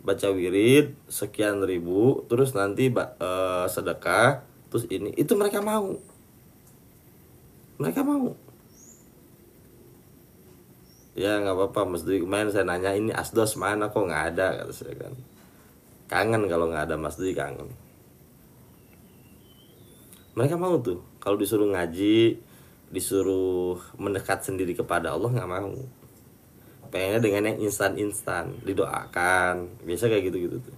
baca wirid sekian ribu, terus nanti sedekah, terus ini itu mereka mau. Ya nggak apa-apa, Mas Dwi kemarin saya nanya ini asdos mana kok nggak ada, kata saya kan. Kangen kalau nggak ada Mas Dwi, kangen. Mereka mau tuh kalau disuruh ngaji, disuruh mendekat sendiri kepada Allah, nggak mau. Pengennya dengan yang instan didoakan, biasa kayak gitu tuh.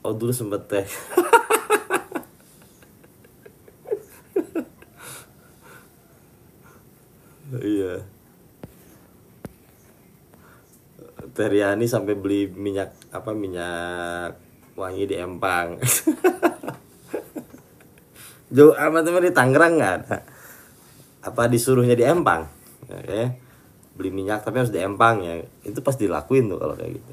Oh dulu sempet teh. Iya. Teriani sampai beli minyak wangi di Empang. Jauh amat teman, di Tangerang nggak ada. Apa disuruhnya di Empang? Oke. Beli minyak tapi harus di Empang ya. Itu pas dilakuin tuh kalau kayak gitu.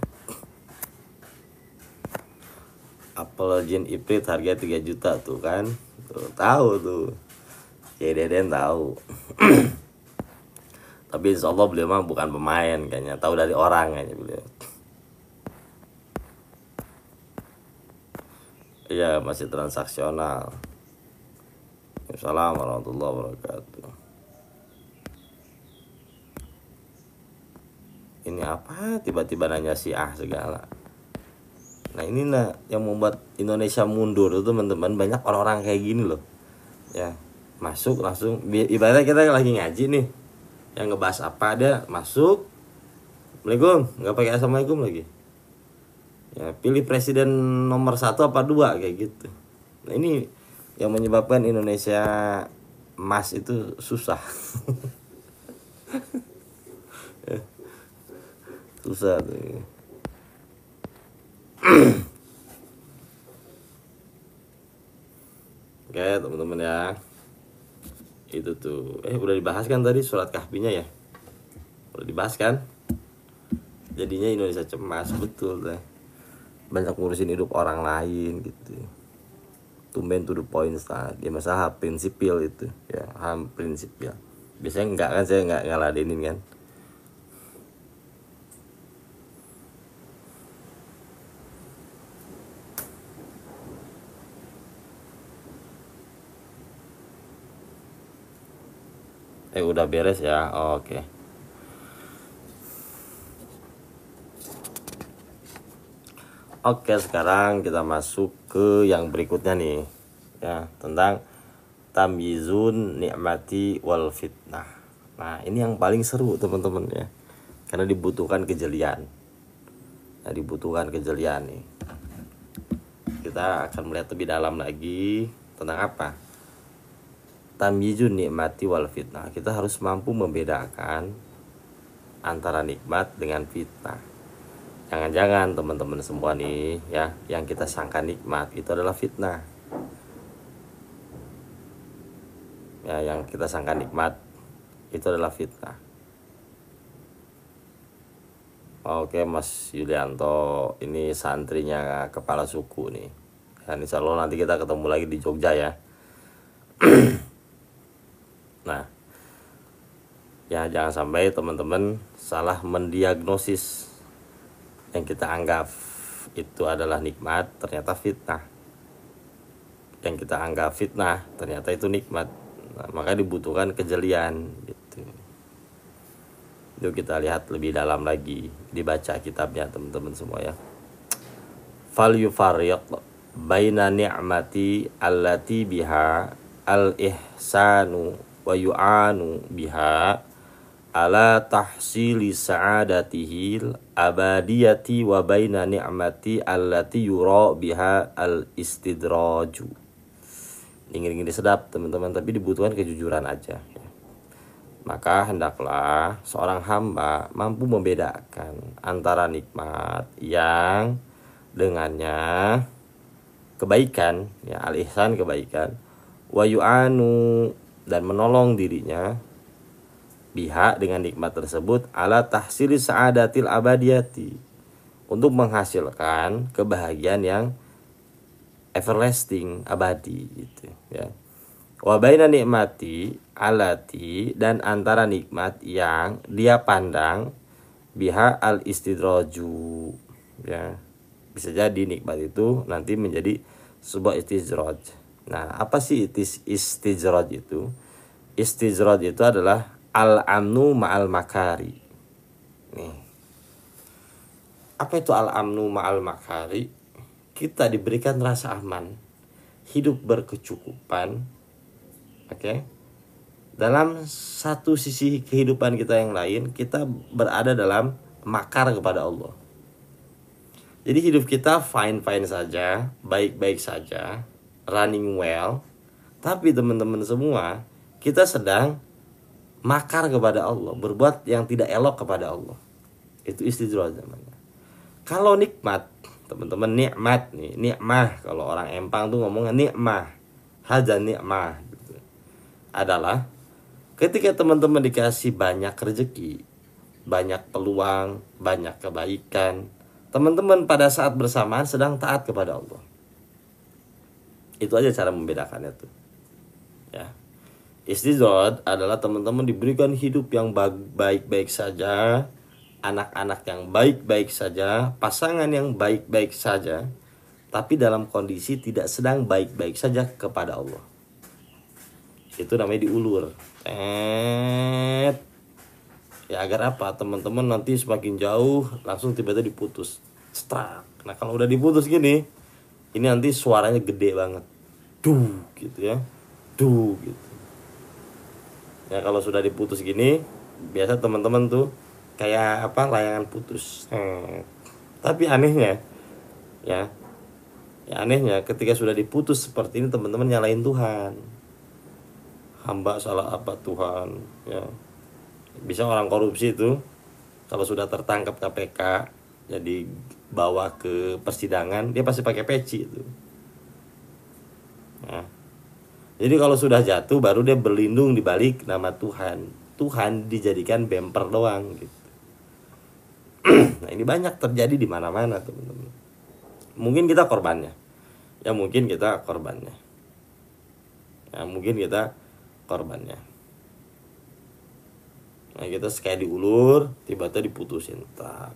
Apel Jin Iprit harga 3 juta tuh kan. Tuh, tahu tuh. Ya Deden tahu. Tapi insya Allah beliau mah bukan pemain kayaknya, tahu dari orang kayaknya beliau. Iya masih transaksional. Assalamualaikum warahmatullahi wabarakatuh. Ini apa? Tiba-tiba nanya Syiah segala. Nah ini yang membuat Indonesia mundur tuh teman-teman, banyak orang-orang kayak gini loh. Ya masuk langsung, ibaratnya kita lagi ngaji nih, yang ngebahas apa dia masuk, Assalamualaikum, nggak pakai assalamualaikum lagi. Ya pilih presiden nomor 1 apa 2 kayak gitu. Nah ini yang menyebabkan Indonesia emas itu susah. Susah tuh. Oke teman-teman ya, itu tuh udah dibahas kan tadi surat Kahfinya ya, udah dibahas kan. Jadinya Indonesia cemas betul deh, banyak ngurusin hidup orang lain gitu. Tumben to the point dia masalah prinsipil itu ya, ham prinsipil. Biasanya enggak kan, saya enggak ngeladenin kan. Udah beres ya. Oke. Oke, sekarang kita masuk ke yang berikutnya nih. Ya, tentang tamyizun ni'mati wal fitnah. Nah, ini yang paling seru teman-teman ya. Karena dibutuhkan kejelian. Nah, dibutuhkan kejelian nih. Kita akan melihat lebih dalam lagi tentang apa? Tamyizun ni'mati wal fitnah. Kita harus mampu membedakan antara nikmat dengan fitnah. Jangan-jangan teman-teman semua nih ya, yang kita sangka nikmat itu adalah fitnah. Ya, yang kita sangka nikmat itu adalah fitnah. Oke Mas Yulianto, ini santrinya kepala suku nih. Dan insya Allah nanti kita ketemu lagi di Jogja ya. Nah, ya jangan sampai teman-teman salah mendiagnosis yang kita anggap itu adalah nikmat, ternyata fitnah. Yang kita anggap fitnah, ternyata itu nikmat. Nah, maka dibutuhkan kejelian gitu. Yuk kita lihat lebih dalam lagi, dibaca kitabnya teman-teman semua ya. Fal yufariq baina ni'mati allati biha al-ihsanu wa yu'anu biha ala tahsili sa'adatihil abadiyati wa baina ni'mati allati yura biha al-istidraju. Ingin sedap teman-teman, tapi dibutuhkan kejujuran aja ya. Maka hendaklah seorang hamba mampu membedakan antara nikmat yang dengannya kebaikan ya, al-ihsan kebaikan, wa yu'anu dan menolong dirinya biha dengan nikmat tersebut ala tahsili sa'adatil abadiyati untuk menghasilkan kebahagiaan yang everlasting, abadi gitu ya. Wa baina nikmati alati, dan antara nikmat yang dia pandang, biha al istidraju ya. Bisa jadi nikmat itu nanti menjadi sebuah istidraj. Nah, apa sih istidraj itu? Istidraj itu adalah al-amnu ma'al makari. Nih. Apa itu al-amnu ma'al makari? Kita diberikan rasa aman, hidup berkecukupan, oke. Dalam satu sisi kehidupan kita yang lain, kita berada dalam makar kepada Allah. Jadi hidup kita fine-fine saja, baik-baik saja, running well. Tapi teman-teman semua, kita sedang makar kepada Allah, berbuat yang tidak elok kepada Allah. Itu istidraj namanya. Kalau nikmat, teman-teman, nikmat nih, nikmah, kalau orang Empang tuh ngomongnya nikmah, haja nikmah gitu. Adalah ketika teman-teman dikasih banyak rezeki, banyak peluang, banyak kebaikan, teman-teman pada saat bersamaan sedang taat kepada Allah. Itu aja cara membedakannya tuh. Ya. Istidraj adalah teman-teman diberikan hidup yang baik-baik saja, anak-anak yang baik-baik saja, pasangan yang baik-baik saja, tapi dalam kondisi tidak sedang baik-baik saja kepada Allah. Itu namanya diulur. Ya agar apa? Teman-teman nanti semakin jauh langsung tiba-tiba diputus. Strak. Nah, kalau udah diputus gini, ini nanti suaranya gede banget. Duh gitu ya. Duh gitu. Ya kalau sudah diputus gini, biasa teman-teman tuh kayak apa, layangan putus. Tapi anehnya ya anehnya ketika sudah diputus seperti ini, teman-teman nyalain Tuhan. Hamba salah apa Tuhan ya. Bisa orang korupsi itu kalau sudah tertangkap KPK, jadi bawa ke persidangan, dia pasti pakai peci itu. Nah, jadi kalau sudah jatuh baru dia berlindung di balik nama Tuhan. Tuhan dijadikan bemper doang gitu. Nah, ini banyak terjadi di mana-mana, teman-teman. Mungkin kita korbannya. Ya mungkin kita korbannya. Nah, kita kayak diulur, tiba-tiba diputusin. Nah,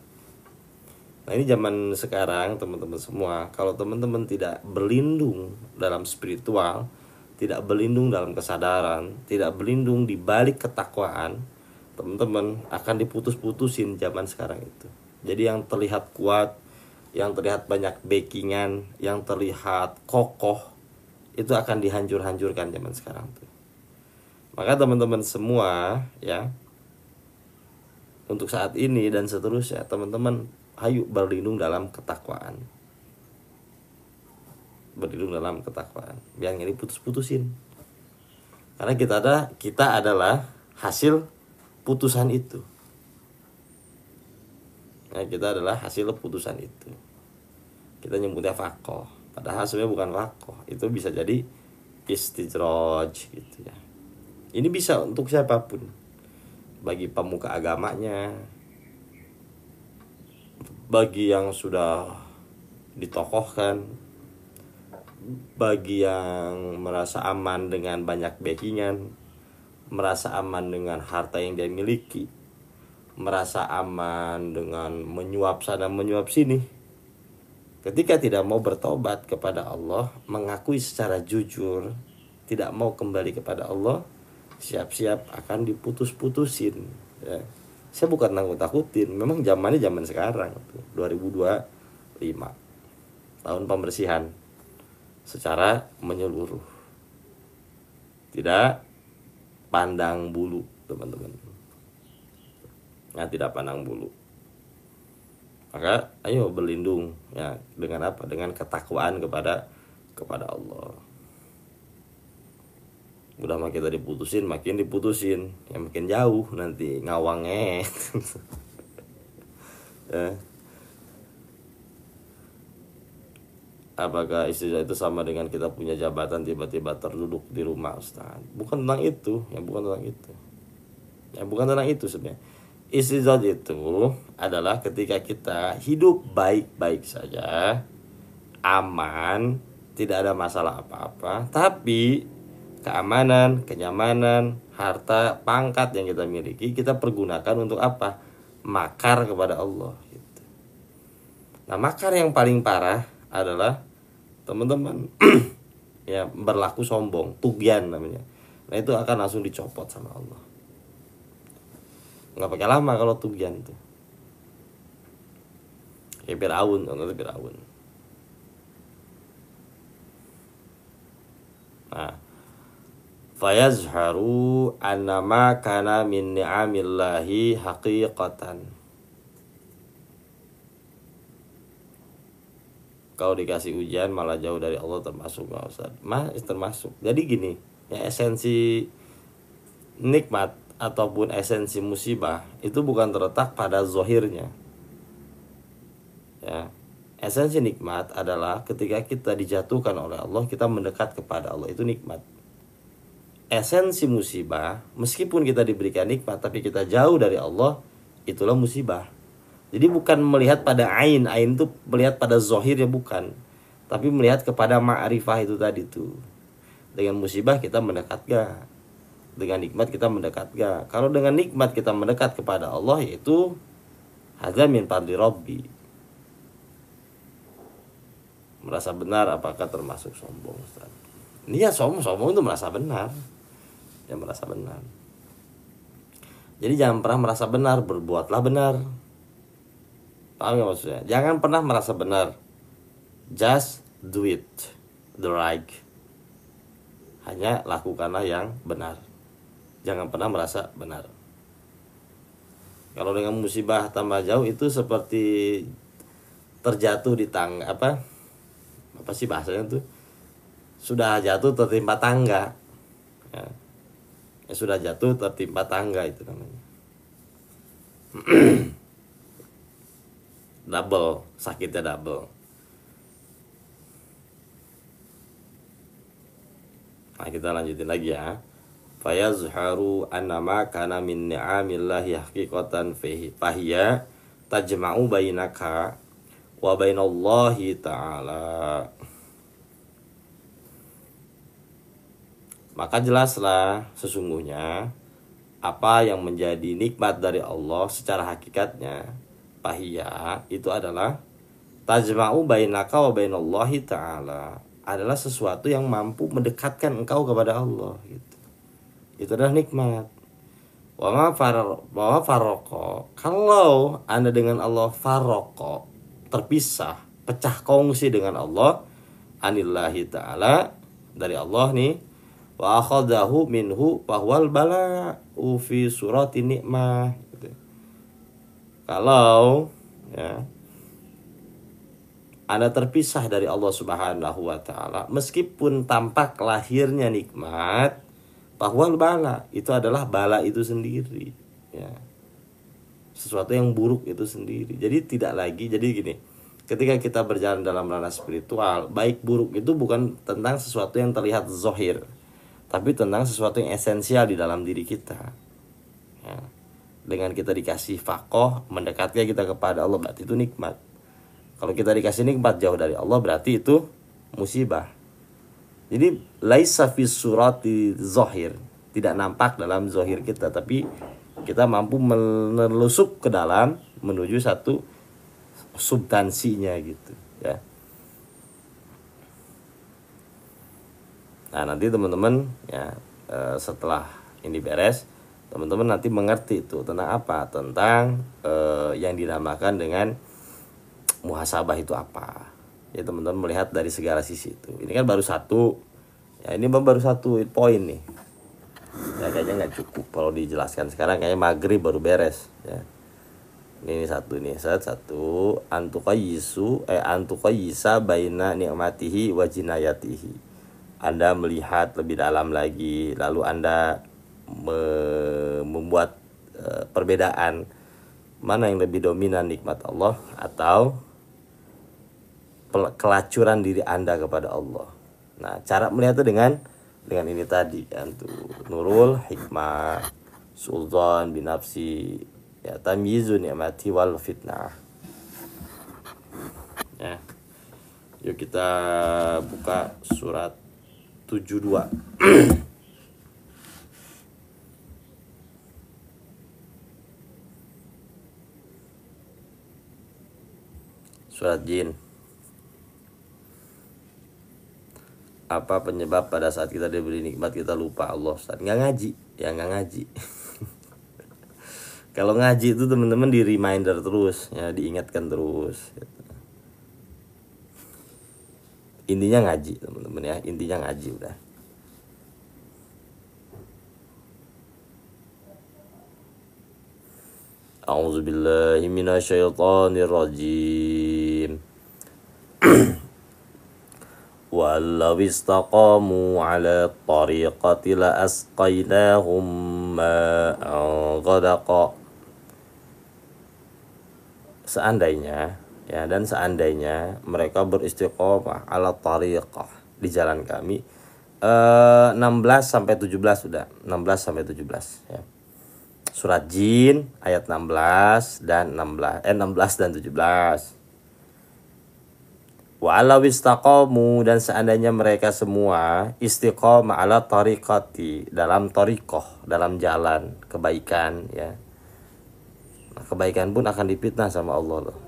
ini zaman sekarang, teman-teman semua. Kalau teman-teman tidak berlindung dalam spiritual, tidak berlindung dalam kesadaran, tidak berlindung di balik ketakwaan, teman-teman akan diputus-putusin zaman sekarang itu. Jadi yang terlihat kuat, yang terlihat banyak backingan, yang terlihat kokoh, itu akan dihancur-hancurkan zaman sekarang tuh. Maka teman-teman semua ya, untuk saat ini dan seterusnya, teman-teman ayo berlindung dalam ketakwaan. Berlindung dalam ketakwaan. Biar ini putus-putusin. Karena kita adalah hasil putusan itu. Nah, kita adalah hasil putusan itu. Kita nyebutnya faqoh, padahal sebenarnya bukan faqoh. Itu bisa jadi istidraj gitu ya. Ini bisa untuk siapapun. Bagi pemuka agamanya, bagi yang sudah ditokohkan, bagi yang merasa aman dengan banyak backingan, merasa aman dengan harta yang dia miliki, merasa aman dengan menyuap sana menyuap sini. Ketika tidak mau bertobat kepada Allah, mengakui secara jujur tidak mau kembali kepada Allah, siap-siap akan diputus-putusin ya. Saya bukan nakut-nakutin, memang zamannya zaman sekarang 2025, tahun pembersihan secara menyeluruh, tidak pandang bulu, teman-teman. Nah, tidak pandang bulu. Maka ayo berlindung ya, dengan apa? Dengan ketakwaan kepada Allah. Udah makin kita diputusin, makin diputusin, ya makin jauh nanti ngawangnya. Ya. Apakah istilah itu sama dengan kita punya jabatan tiba-tiba terduduk di rumah, Ustaz? Bukan tentang itu, bukan tentang itu sebenarnya. Istilah itu adalah ketika kita hidup baik-baik saja, aman, tidak ada masalah apa-apa, tapi keamanan, kenyamanan, harta, pangkat yang kita miliki kita pergunakan untuk apa? Makar kepada Allah gitu. Nah, makar yang paling parah adalah teman-teman ya berlaku sombong, tughyan namanya. Nah, itu akan langsung dicopot sama Allah. Nggak pakai lama kalau tughyan itu. Kayak Firaun, contohnya Firaun. Nah, fayazharu annama kana min ni'amillahi haqiqatan. Kalau dikasih ujian malah jauh dari Allah termasuk nggak Ustaz? Termasuk. Jadi gini, ya esensi nikmat ataupun esensi musibah itu bukan terletak pada zohirnya. Ya, esensi nikmat adalah ketika kita dijatuhkan oleh Allah, kita mendekat kepada Allah, itu nikmat. Esensi musibah, meskipun kita diberikan nikmat tapi kita jauh dari Allah, itulah musibah. Jadi bukan melihat pada ain itu melihat pada zohirnya, bukan, tapi melihat kepada ma'rifah itu tadi tuh. Dengan musibah kita mendekat gak? Dengan nikmat kita mendekat gak? Kalau dengan nikmat kita mendekat kepada Allah, yaitu hadza min fadli Rabbi. Merasa benar apakah termasuk sombong, Ustaz? Ini ya sombong itu merasa benar. Ya merasa benar. Jadi jangan pernah merasa benar, berbuatlah benar. Paham ya maksudnya? Jangan pernah merasa benar. Just do it the right. Hanya lakukanlah yang benar. Jangan pernah merasa benar. Kalau dengan musibah tambah jauh itu seperti terjatuh di tangga apa sih bahasanya tuh? Sudah jatuh tertimpa tangga. Ya. Sudah jatuh tertimpa tangga itu namanya. Double, sakitnya double. Nah, kita lanjutin lagi ya. Fayazharu annama kana min ni'amillahi haqiqatan fahiya tajma'u bainaka wa bainallahi ta'ala. Maka jelaslah sesungguhnya apa yang menjadi nikmat dari Allah secara hakikatnya. Fahiya itu adalah tajma'u bainaka wa bainallahi ta'ala, adalah sesuatu yang mampu mendekatkan engkau kepada Allah gitu. Itu adalah nikmat. Wa faroko, kalau Anda dengan Allah faroko, terpisah, pecah kongsi dengan Allah, anillahi ta'ala, dari Allah nih, wa akhadahu minhu bahwal bala'u fi surati nikmah gitu. Kalau ya Anda terpisah dari Allah Subhanahu wa taala, meskipun tampak lahirnya nikmat, bahwal bala itu adalah bala itu sendiri ya. Sesuatu yang buruk itu sendiri. Jadi tidak lagi, jadi gini, ketika kita berjalan dalam ranah spiritual, baik buruk itu bukan tentang sesuatu yang terlihat zohir, tapi tentang sesuatu yang esensial di dalam diri kita ya. Dengan kita dikasih faqoh, mendekatnya kita kepada Allah, berarti itu nikmat. Kalau kita dikasih nikmat jauh dari Allah, berarti itu musibah. Jadi laisa fi surati zahir, tidak nampak dalam zahir kita, tapi kita mampu menelusup ke dalam menuju satu substansinya gitu ya. Nah, nanti teman-teman ya setelah ini beres, teman-teman nanti mengerti itu tentang apa? Tentang yang dinamakan dengan muhasabah itu apa. Ya, teman-teman melihat dari segala sisi itu. Ini kan baru satu. Ya, ini baru satu poin nih. Ya, kayaknya nggak cukup kalau dijelaskan sekarang, kayaknya maghrib baru beres ya. Ini satu nih, satu antuqayyisa baina ni'matihi wa jinayatihi. Anda melihat lebih dalam lagi, lalu Anda membuat perbedaan mana yang lebih dominan, nikmat Allah atau kelacuran diri Anda kepada Allah. Nah, cara melihat itu dengan ini tadi kan tuh, nurul hikmah, sultan binafsi, ya, tamyizun ni'mati wal fitnah. Ya. Yuk kita buka surat 72. Surat Jin. Apa penyebab pada saat kita diberi nikmat kita lupa Allah? Ustaz, nggak ngaji, ya nggak ngaji. Kalau ngaji itu teman-teman di reminder terus, ya diingatkan terus. Intinya ngaji teman-teman ya, intinya ngaji udah. A'udzubillahi minasyaitonirrajim. Walau istaqamu ala tariqati la asqainahum ma'an ghadaqa. Seandainya ya, dan seandainya mereka beristiqomah ala tariqah, di jalan kami. 16 sampai 17 sudah, 16 sampai 17 ya. Surat Jin ayat 16 dan 16 dan 17. Walau istaqamu, dan seandainya mereka semua istiqomah ala tariqati, dalam tariqah, dalam jalan kebaikan ya. Nah, kebaikan pun akan dipitnah sama Allah loh.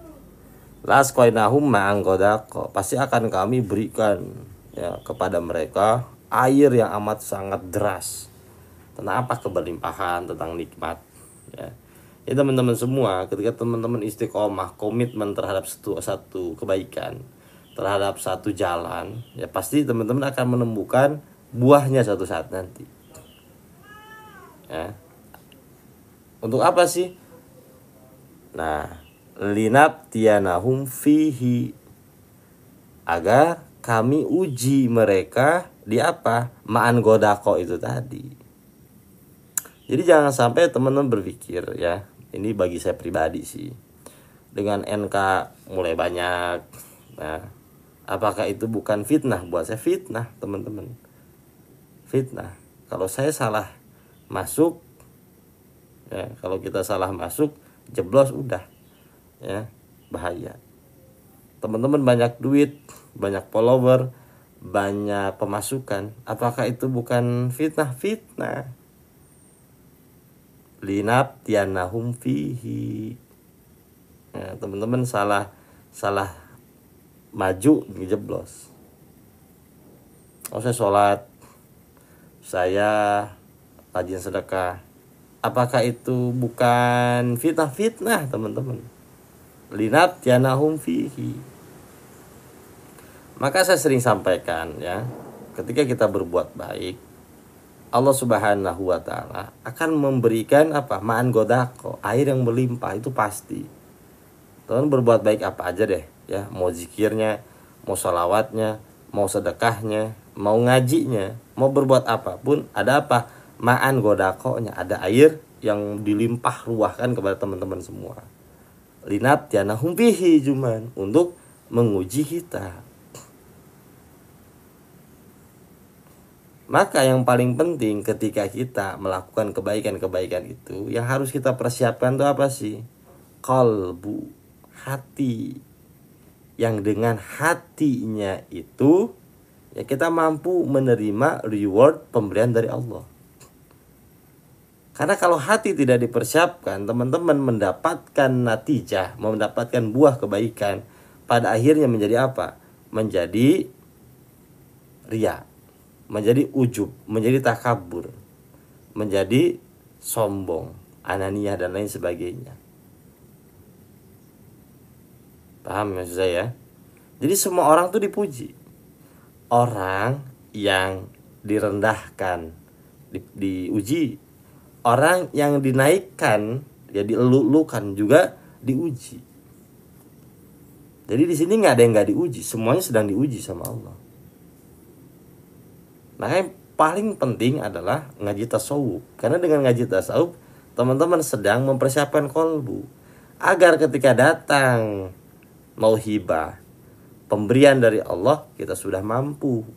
Lasqainahum ma'an ghadaqa, pasti akan kami berikan ya kepada mereka air yang amat sangat deras. Tentang apa? Keberlimpahan, tentang nikmat ya. Ya teman-teman semua, ketika teman-teman istiqomah, komitmen terhadap satu kebaikan, terhadap satu jalan, ya pasti teman-teman akan menemukan buahnya suatu saat nanti ya. Untuk apa sih? Nah, linabtiyanahum fihi, agar kami uji mereka di apa? Ma'an godako itu tadi. Jadi jangan sampai teman-teman berpikir ya, ini bagi saya pribadi sih, dengan NK mulai banyak, nah apakah itu bukan fitnah? Buat saya fitnah teman-teman, fitnah. Kalau saya salah masuk ya, kalau kita salah masuk jeblos udah ya, bahaya. Teman-teman banyak duit, banyak follower, banyak pemasukan, apakah itu bukan fitnah? Fitnah. Linabtiyanahum fihi ya, teman-teman salah maju dijeblos. Oh, saya sholat, saya rajin sedekah, apakah itu bukan fitnah? Fitnah teman-teman. Linabtiyanahum fihi. Maka saya sering sampaikan ya, ketika kita berbuat baik, Allah Subhanahu wa ta'ala akan memberikan apa? Ma'an godako, air yang melimpah, itu pasti. Teman berbuat baik apa aja deh ya, mau zikirnya, mau salawatnya, mau sedekahnya, mau ngajinya, mau berbuat apapun, ada apa? Ma'an godakonya, ada air yang dilimpah ruahkan kepada teman-teman semua. Linabtiyanahum fihi, cuman untuk menguji kita. Maka yang paling penting ketika kita melakukan kebaikan-kebaikan itu, yang harus kita persiapkan itu apa sih? Qalbu, hati. Yang dengan hatinya itu ya kita mampu menerima reward, pemberian dari Allah. Karena kalau hati tidak dipersiapkan, teman-teman mendapatkan natijah, mendapatkan buah kebaikan, pada akhirnya menjadi apa? Menjadi riya, menjadi ujub, menjadi takabur, menjadi sombong, ananiyah dan lain sebagainya. Paham maksud saya? Jadi semua orang tuh dipuji. Orang yang direndahkan diuji, orang yang dinaikkan ya dielulukan juga diuji. Jadi di sini nggak ada yang nggak diuji, semuanya sedang diuji sama Allah. Nah, yang paling penting adalah ngaji tasawuf. Karena dengan ngaji tasawuf, teman-teman sedang mempersiapkan kolbu, agar ketika datang mauhibah, pemberian dari Allah, kita sudah mampu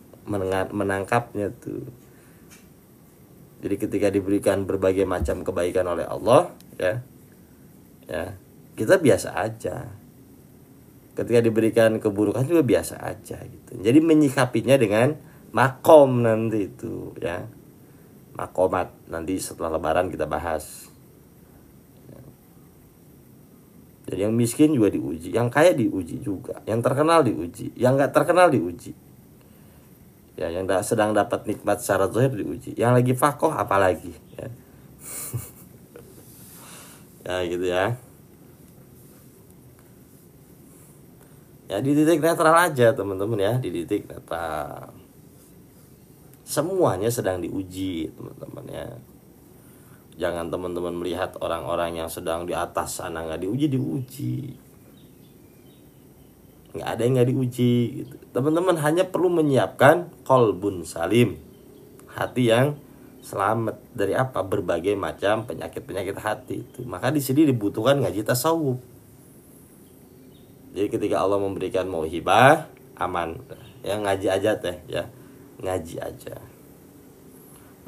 menangkapnya tuh. Jadi ketika diberikan berbagai macam kebaikan oleh Allah ya, kita biasa aja. Ketika diberikan keburukan juga biasa aja gitu. Jadi menyikapinya dengan makom nanti itu ya. Makomat nanti setelah lebaran kita bahas. Jadi yang miskin juga diuji, yang kaya diuji juga, yang terkenal diuji, yang nggak terkenal diuji. Ya, yang sedang dapat nikmat secara zahir diuji, yang lagi fakoh apalagi ya. Ya gitu ya. Ya di titik netral aja teman-teman ya, di titik netral. Semuanya sedang diuji teman-teman ya. Jangan teman-teman melihat orang-orang yang sedang di atas sana nggak diuji. Nggak ada yang nggak diuji gitu. Teman-teman hanya perlu menyiapkan qalbun salim, hati yang selamat dari apa? Berbagai macam penyakit-penyakit hati itu. Maka di sini dibutuhkan ngaji tasawuf. Jadi ketika Allah memberikan mauhibah, aman ya, ngaji aja teh ya, ngaji aja.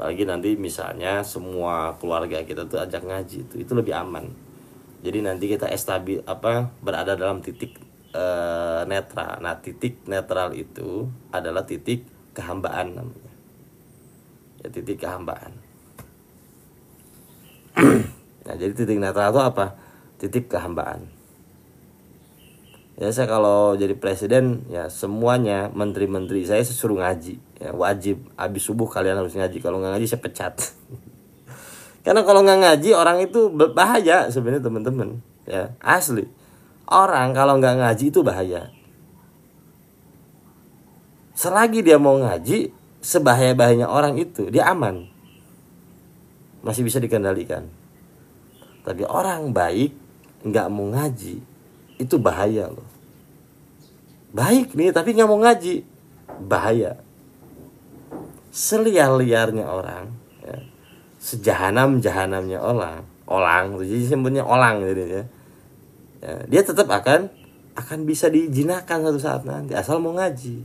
Apalagi nanti misalnya semua keluarga kita tuh ajak ngaji, itu lebih aman. Jadi nanti kita berada dalam titik netral. Nah titik netral itu adalah titik kehambaan namanya ya, titik kehambaan. Nah jadi titik netral itu apa? Titik kehambaan. Ya saya kalau jadi presiden ya semuanya menteri-menteri saya suruh ngaji ya, wajib. Habis subuh kalian harus ngaji, kalau nggak ngaji saya pecat. Karena kalau nggak ngaji orang itu bahaya sebenarnya teman-teman ya, asli. Orang kalau nggak ngaji itu bahaya. Selagi dia mau ngaji, sebahaya-bahayanya orang itu dia aman, masih bisa dikendalikan. Tapi orang baik nggak mau ngaji itu bahaya loh. Baik nih tapi nggak mau ngaji, bahaya. Seliar-liarnya orang ya, sejahanam-jahanamnya orang jadi sebutnya orang jadi ya, dia tetap akan bisa dijinakan suatu saat nanti asal mau ngaji.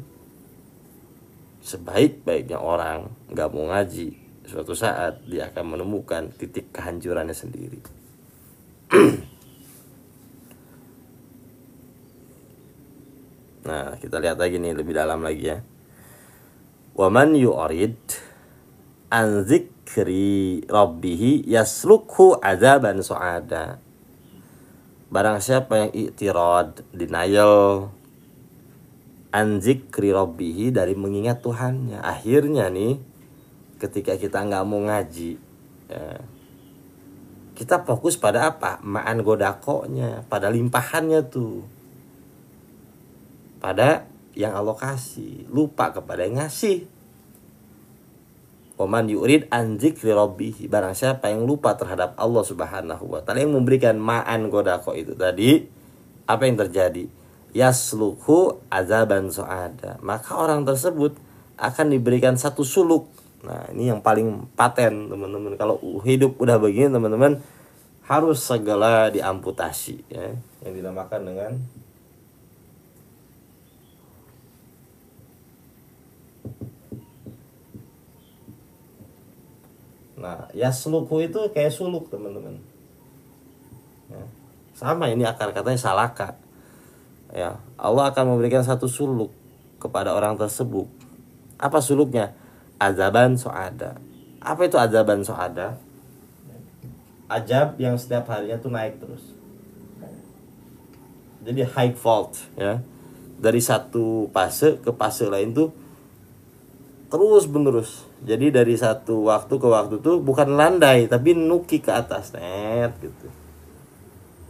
Sebaik-baiknya orang nggak mau ngaji, suatu saat dia akan menemukan titik kehancurannya sendiri. Nah, kita lihat lagi nih lebih dalam lagi ya. Wa man yu'rid an dzikri rabbih yaslukhu adzaban su'ada. Barang siapa yang i'tirad, denial an dzikri rabbih, dari mengingat Tuhannya. Akhirnya nih ketika kita nggak mau ngaji ya, kita fokus pada apa? Ma'an godakonya, pada limpahannya tuh, pada yang Allah kasih, lupa kepada yang ngasih. Waman yurid an dzikri rabbih, barang siapa yang lupa terhadap Allah Subhanahu wa taala yang memberikan ma'an godako itu tadi, apa yang terjadi? Yasluhu azaban su'ada, maka orang tersebut akan diberikan satu suluk. Nah ini yang paling paten teman-teman. Kalau hidup udah begini teman-teman, harus segala diamputasi ya, yang dinamakan dengan nah, yasluku itu kayak suluk teman-teman ya, sama ini akar katanya salaka ya. Allah akan memberikan satu suluk kepada orang tersebut. Apa suluknya? Azaban su'ada. Apa itu azaban su'ada? Ajab yang setiap harinya tuh naik terus. Jadi high fault ya, dari satu fase ke fase lain tuh terus menerus. Jadi dari satu waktu ke waktu tuh bukan landai tapi nuki ke atas net gitu.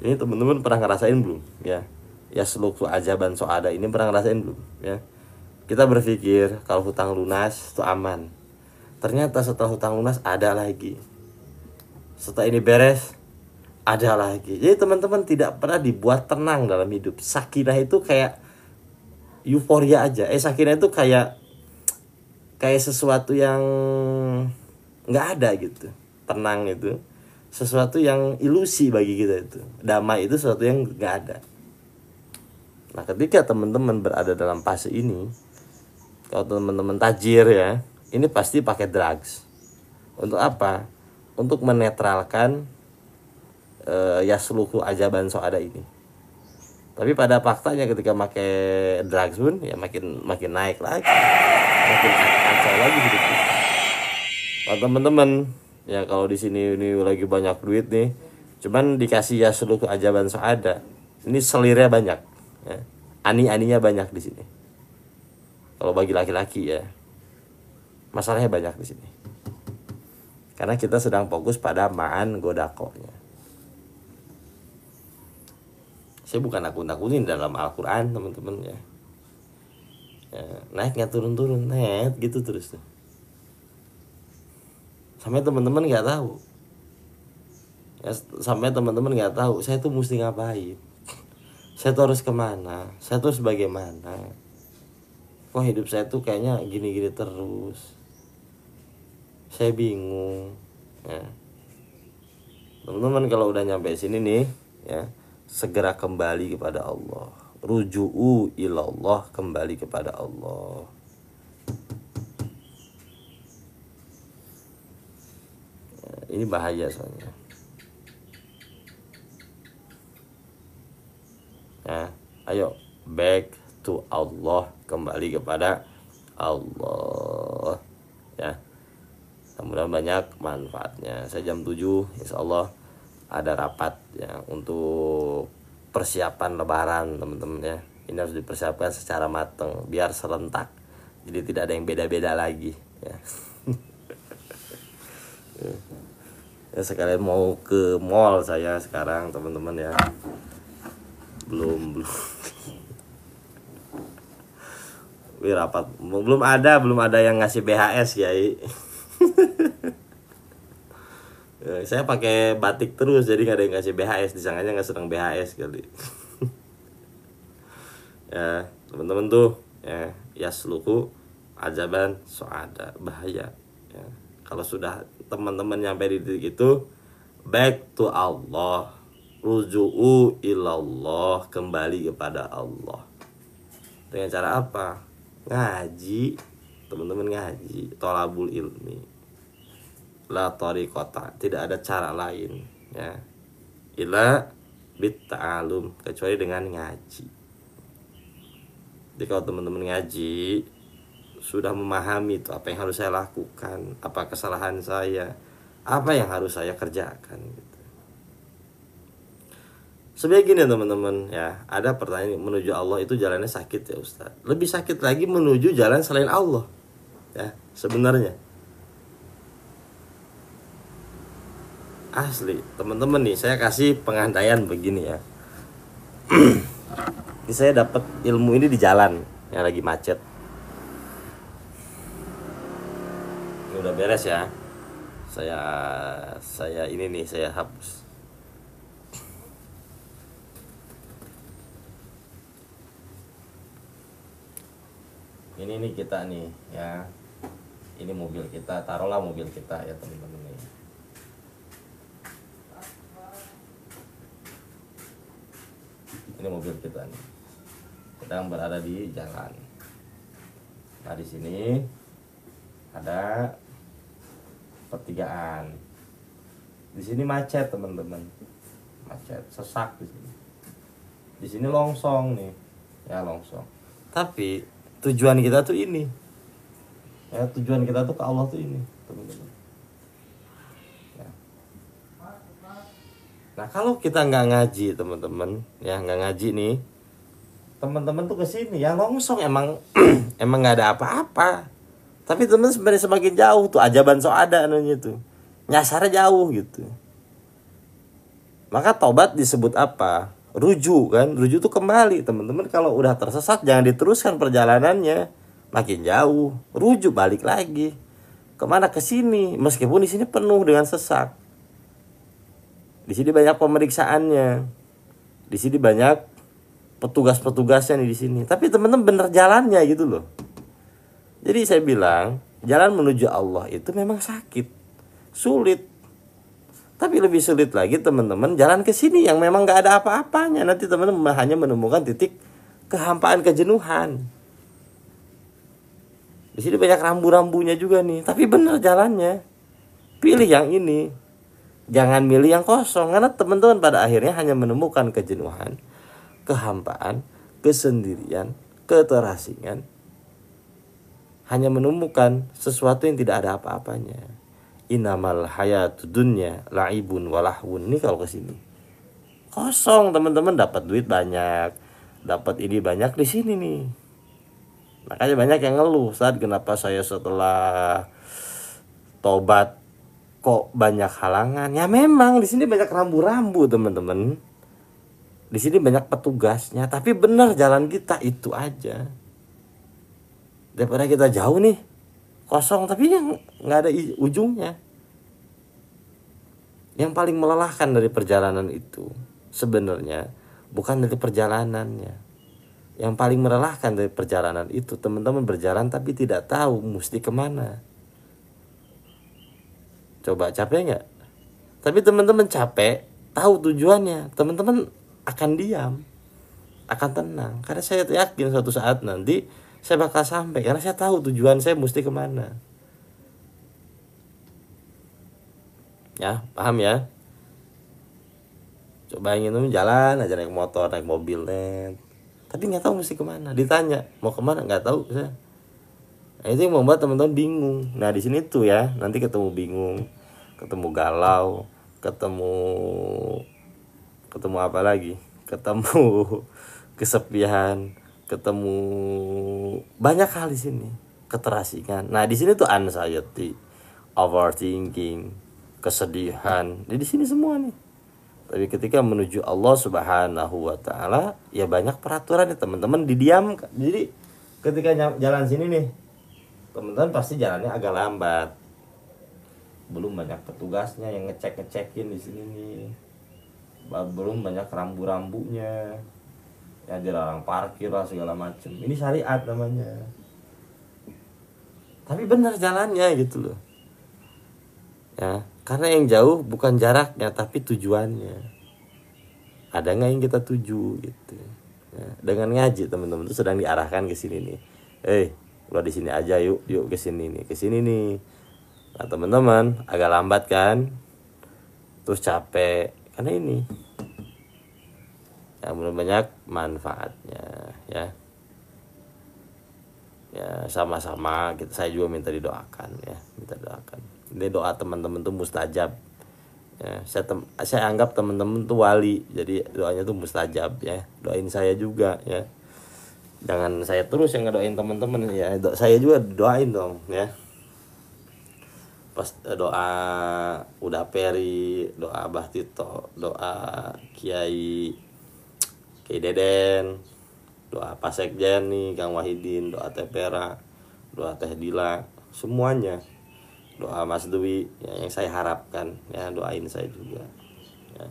Ini teman-teman pernah ngerasain belum ya? Ya seluruh ajaban soada ini pernah ngerasain belum ya? Kita berpikir kalau hutang lunas itu aman. Ternyata setelah hutang lunas ada lagi. Setelah ini beres ada lagi. Jadi teman-teman tidak pernah dibuat tenang dalam hidup. Sakinah itu kayak euforia aja. Sakinah itu kayak sesuatu yang nggak ada gitu. Tenang itu sesuatu yang ilusi bagi kita itu. Damai itu sesuatu yang nggak ada. Nah ketika teman-teman berada dalam fase ini, kalau teman-teman tajir ya, ini pasti pakai drugs. Untuk apa? Untuk menetralkan yasluhu ajaban soada ini. Tapi pada faktanya ketika pakai drugs pun ya makin naik lagi, makin kacau lagi hidup kita. Nah, teman-teman ya, kalau di sini ini lagi banyak duit nih, cuman dikasih ya seluruh ajaban ada, ini selirnya banyak, ya. Ani-aninya banyak di sini. Kalau bagi laki-laki ya, masalahnya banyak di sini. Karena kita sedang fokus pada ma'an godakonya. Saya bukan nakut-nakutin dalam Al-Quran teman-teman ya. Naiknya turun-turun, naik gitu terus tuh. Sampai teman-teman nggak tahu. Ya, sampai teman-teman nggak tahu saya tuh mesti ngapain. Saya tuh harus kemana? Saya tuh harus bagaimana? Kok hidup saya tuh kayaknya gini-gini terus. Saya bingung. Ya. Teman-teman kalau udah nyampe sini nih, ya, segera kembali kepada Allah. Ruju'u ilallah, kembali kepada Allah. Ya, ini bahaya soalnya. Ya, ayo back to Allah, kembali kepada Allah. Ya. Mudah-mudahan banyak manfaatnya. Saya jam 7 insya Allah ada rapat ya untuk persiapan lebaran teman-teman ya. Ini harus dipersiapkan secara matang biar serentak. Jadi tidak ada yang beda-beda lagi ya. Ya, sekalian mau ke mall saya sekarang teman-teman ya. Belum rapat belum ada yang ngasih BHS ya. Saya pakai batik terus jadi nggak ada yang ngasih BHS, disangkanya nggak senang BHS kali. Ya teman-teman tuh ya seluruh ajaban ada bahaya ya. Kalau sudah teman-teman nyampe di titik itu, back to Allah, ruju'u ilallah, kembali kepada Allah. Dengan cara apa? Ngaji, teman-teman ngaji, tolabul ilmi, la tariqata, tidak ada cara lain ya, ila bit ta'alum, kecuali dengan ngaji. Jadi kalau teman-teman ngaji sudah memahami itu apa yang harus saya lakukan, apa kesalahan saya, apa yang harus saya kerjakan gitu. Sebenarnya gini teman-teman ya, ada pertanyaan, menuju Allah itu jalannya sakit ya Ustaz. Lebih sakit lagi menuju jalan selain Allah ya sebenarnya. Asli teman-teman nih, saya kasih pengandaian begini ya. Ini saya dapat ilmu ini di jalan yang lagi macet. Ini udah beres ya. Saya ini nih saya hapus. Ini nih kita nih ya. Ini mobil kita, taruhlah mobil kita ya teman-teman nih. Ini mobil kita nih. Sedang berada di jalan. Nah, di sini ada pertigaan. Di sini macet, teman-teman. Macet, sesak di sini. Di sini longsong nih. Ya, longsong. Tapi tujuan kita tuh ini. Ya, tujuan kita tuh ke Allah tuh ini, teman-teman. Ya. Nah, kalau kita nggak ngaji, teman-teman, ya nggak ngaji nih, teman-teman tuh kesini ya longsong, emang emang nggak ada apa-apa. Tapi teman sebenarnya semakin jauh tuh ajaban ada anunya tuh, nyasarnya jauh gitu. Maka taubat disebut apa? Rujuk kan, rujuk tuh kembali teman-teman. Kalau udah tersesat jangan diteruskan perjalanannya, makin jauh, rujuk balik lagi kemana, ke sini, meskipun di sini penuh dengan sesak. Di sini banyak pemeriksaannya, di sini banyak petugas-petugasnya nih di sini. Tapi teman-teman bener jalannya gitu loh. Jadi saya bilang jalan menuju Allah itu memang sakit, sulit. Tapi lebih sulit lagi teman-teman jalan ke sini yang memang nggak ada apa-apanya. Nanti teman-teman hanya menemukan titik kehampaan, kejenuhan. Di sini banyak rambu-rambunya juga nih. Tapi benar jalannya. Pilih yang ini. Jangan milih yang kosong. Karena teman-teman pada akhirnya hanya menemukan kejenuhan, kehampaan, kesendirian, keterasingan, hanya menemukan sesuatu yang tidak ada apa-apanya. Innamal hayatud dunya la'ibun walahwun. Ini kalau kesini kosong teman-teman, dapat duit banyak, dapat ini banyak di sini nih. Makanya banyak yang ngeluh, saat kenapa saya setelah tobat kok banyak halangan. Ya memang di sini banyak rambu-rambu teman-teman. Di sini banyak petugasnya, tapi benar jalan kita itu aja. Daripada kita jauh nih, kosong tapi yang nggak ada ujungnya. Yang paling melelahkan dari perjalanan itu sebenarnya bukan dari perjalanannya. Yang paling melelahkan dari perjalanan itu teman-teman berjalan tapi tidak tahu mesti kemana. Coba capek nggak? Tapi teman-teman capek, tahu tujuannya, teman-teman akan diam, akan tenang. Karena saya yakin suatu saat nanti saya bakal sampai, karena saya tahu tujuan saya mesti kemana. Ya, paham ya? Coba ingin jalan aja naik motor, naik mobil, tapi nggak tahu mesti kemana. Ditanya mau kemana, nggak tahu saya. Nah, itu yang membuat teman-teman bingung. Nah di sini tuh ya, nanti ketemu bingung, ketemu galau, ketemu apa lagi? Ketemu kesepian, ketemu banyak hal di sini, keterasingan. Nah di sini tuh anxiety, overthinking, kesedihan. Di sini semua nih. Tapi ketika menuju Allah Subhanahu wa taala, ya banyak peraturan ya teman-teman, didiamkan. Jadi ketika jalan sini nih, teman-teman pasti jalannya agak lambat. Belum banyak petugasnya yang ngecekin di sini nih. Belum banyak rambu-rambunya. Ya dilarang parkir lah segala macam. Ini syariat namanya. Tapi benar jalannya gitu loh. Ya, karena yang jauh bukan jaraknya tapi tujuannya. Ada nggak yang kita tuju gitu. Ya, dengan ngaji teman-teman itu sedang diarahkan ke sini nih. Lo di sini aja yuk ke sini nih, ke sini nih. Nah, teman-teman agak lambat kan? Terus capek karena ini. Ya, belum banyak manfaatnya ya. Ya, sama-sama kita, saya juga minta didoakan ya, minta doakan. Ini doa teman-teman tuh mustajab. Ya, saya anggap teman-teman tuh wali, jadi doanya tuh mustajab ya. Doain saya juga ya. Jangan saya terus yang ngedoain teman-teman ya. Saya juga doain dong ya. Pas doa udah Peri, doa Abah Tito, doa Kiai Deden, doa Pak Sekjen nih, Kang Wahidin, doa Tepera, doa Teh Dila, semuanya. Doa Mas Dwi ya, yang saya harapkan ya, doain saya juga ya.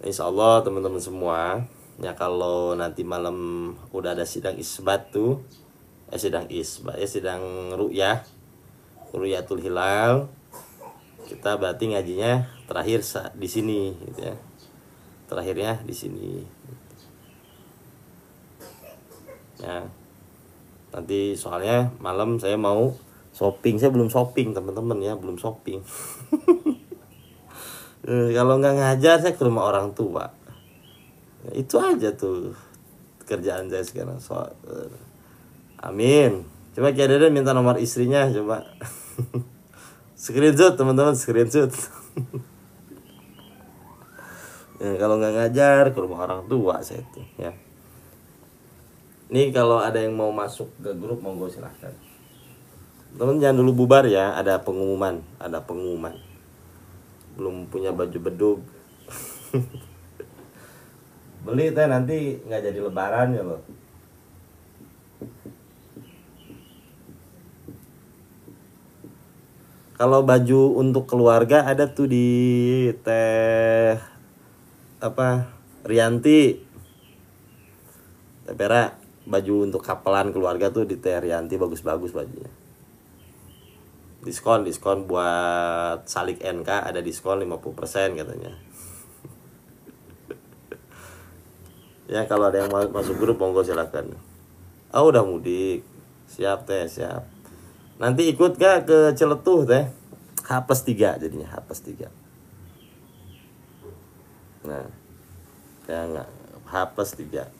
Insya Allah teman-teman semua ya, kalau nanti malam udah ada sidang isbat tuh sidang ru'yatul hilal, kita berarti ngajinya terakhir di sini gitu ya, terakhirnya di sini ya. Nanti soalnya malam saya mau shopping, saya belum shopping teman-teman ya, belum shopping. Kalau nggak ngajar saya ke rumah orang tua. Ya, itu aja tuh kerjaan saya sekarang. Amin. Coba Kiai Deden minta nomor istrinya coba. Screenshot teman-teman, screenshot. Ya, kalau nggak ngajar ke rumah orang tua saya tuh ya. Ini kalau ada yang mau masuk ke grup monggo silahkan. Teman jangan dulu bubar ya, ada pengumuman. Belum punya baju bedug. Beli teh nanti nggak jadi lebaran ya loh. Kalau baju untuk keluarga ada tuh di Teh Rianti. Tepera, baju untuk kapelan keluarga tuh di Teh Rianti, bagus-bagus bajunya. Diskon buat Salik NK ada diskon 50% katanya. Ya kalau ada yang masuk grup monggo silakan. Udah mudik. Siap teh, siap. Nanti ikut gak ke Ciletuh teh? H+3 jadinya, H+3. Nah, ya enggak H+3.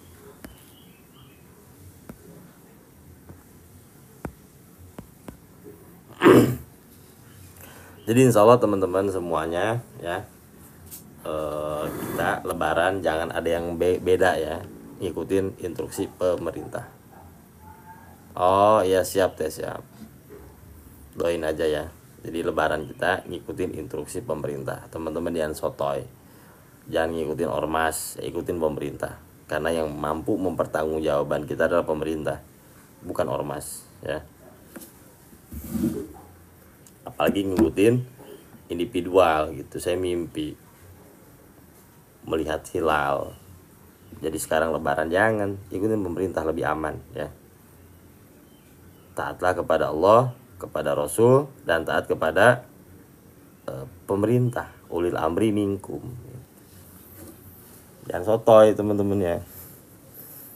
Jadi insya Allah teman-teman semuanya ya, kita lebaran jangan ada yang beda ya, ngikutin instruksi pemerintah. Oh iya siap teh, siap, doain aja ya. Jadi lebaran kita ngikutin instruksi pemerintah, teman-teman, jangan sotoy, jangan ngikutin ormas, ikutin pemerintah, karena yang mampu mempertanggungjawabkan kita adalah pemerintah, bukan ormas ya. Apalagi ngikutin individual gitu. Saya mimpi melihat hilal, jadi sekarang lebaran jangan ikutin pemerintah, lebih aman ya. Taatlah kepada Allah, kepada Rasul, dan taat kepada pemerintah, ulil amri minkum. Jangan sotoy teman-teman ya.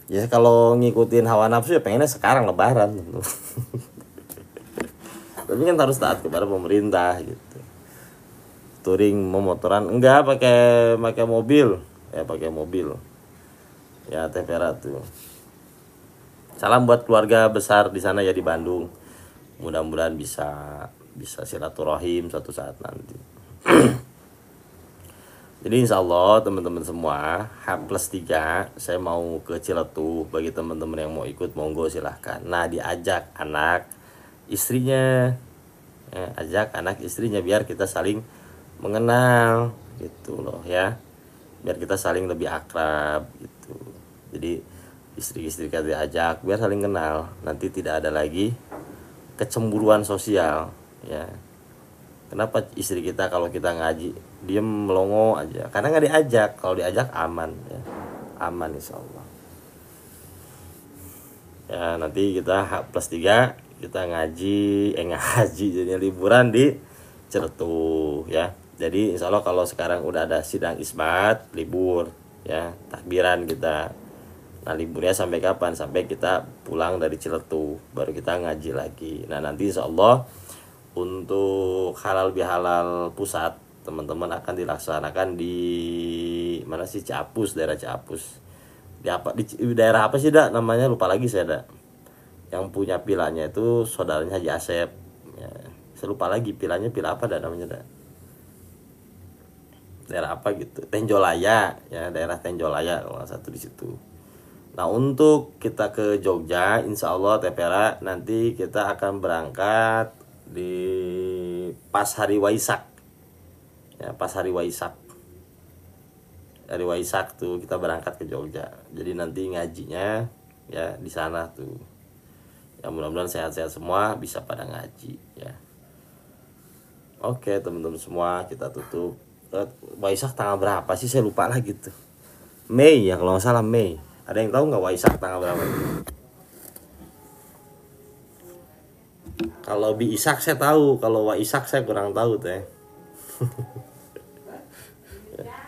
Ya kalau ngikutin hawa nafsu ya pengennya sekarang lebaran. Tapi kan harus taat kepada pemerintah gitu. Touring memotoran enggak, pakai mobil ya, pakai mobil ya. Tepera tuh, salam buat keluarga besar di sana ya, di Bandung. Mudah-mudahan bisa silaturahim suatu saat nanti. Jadi insya Allah teman-teman semua, H+3 saya mau ke Ciletuh. Bagi teman-teman yang mau ikut, monggo silahkan. Nah, diajak anak istrinya ya, ajak anak istrinya biar kita saling mengenal gitu loh ya, biar kita saling lebih akrab gitu. Jadi istri-istri kita diajak biar saling kenal, nanti tidak ada lagi kecemburuan sosial ya. Kenapa istri kita kalau kita ngaji diem melongo aja? Karena nggak diajak. Kalau diajak aman ya, aman insya Allah ya. Nanti kita H+3 kita ngaji jadi liburan di Ciletuh ya. Jadi insya Allah kalau sekarang udah ada sidang isbat, libur ya, takbiran kita. Nah liburnya sampai kapan? Sampai kita pulang dari Ciletuh, baru kita ngaji lagi. Nah nanti insya Allah untuk halal bihalal pusat teman-teman akan dilaksanakan di mana sih, Ciapus, daerah Ciapus. Di daerah apa sih dak namanya, lupa lagi saya dak. Yang punya pilanya itu saudaranya Haji Asep ya. Saya lupa lagi pilanya pila apa dak namanya dak. Daerah apa gitu, Tenjolaya ya, daerah Tenjolaya kalau satu di situ. Nah untuk kita ke Jogja insya Allah Tepera nanti kita akan berangkat di pas hari Waisak ya, pas hari Waisak tuh kita berangkat ke Jogja. Jadi nanti ngajinya ya di sana tuh ya, mudah-mudahan sehat-sehat semua, bisa pada ngaji ya. Oke teman-teman semua, kita tutup. Waisak tanggal berapa sih, saya lupa lah gitu. Mei ya kalau nggak salah, Mei. Ada yang tahu nggak Waisak tanggal berapa? Kalau Biisak saya tahu, kalau Waisak saya kurang tahu teh.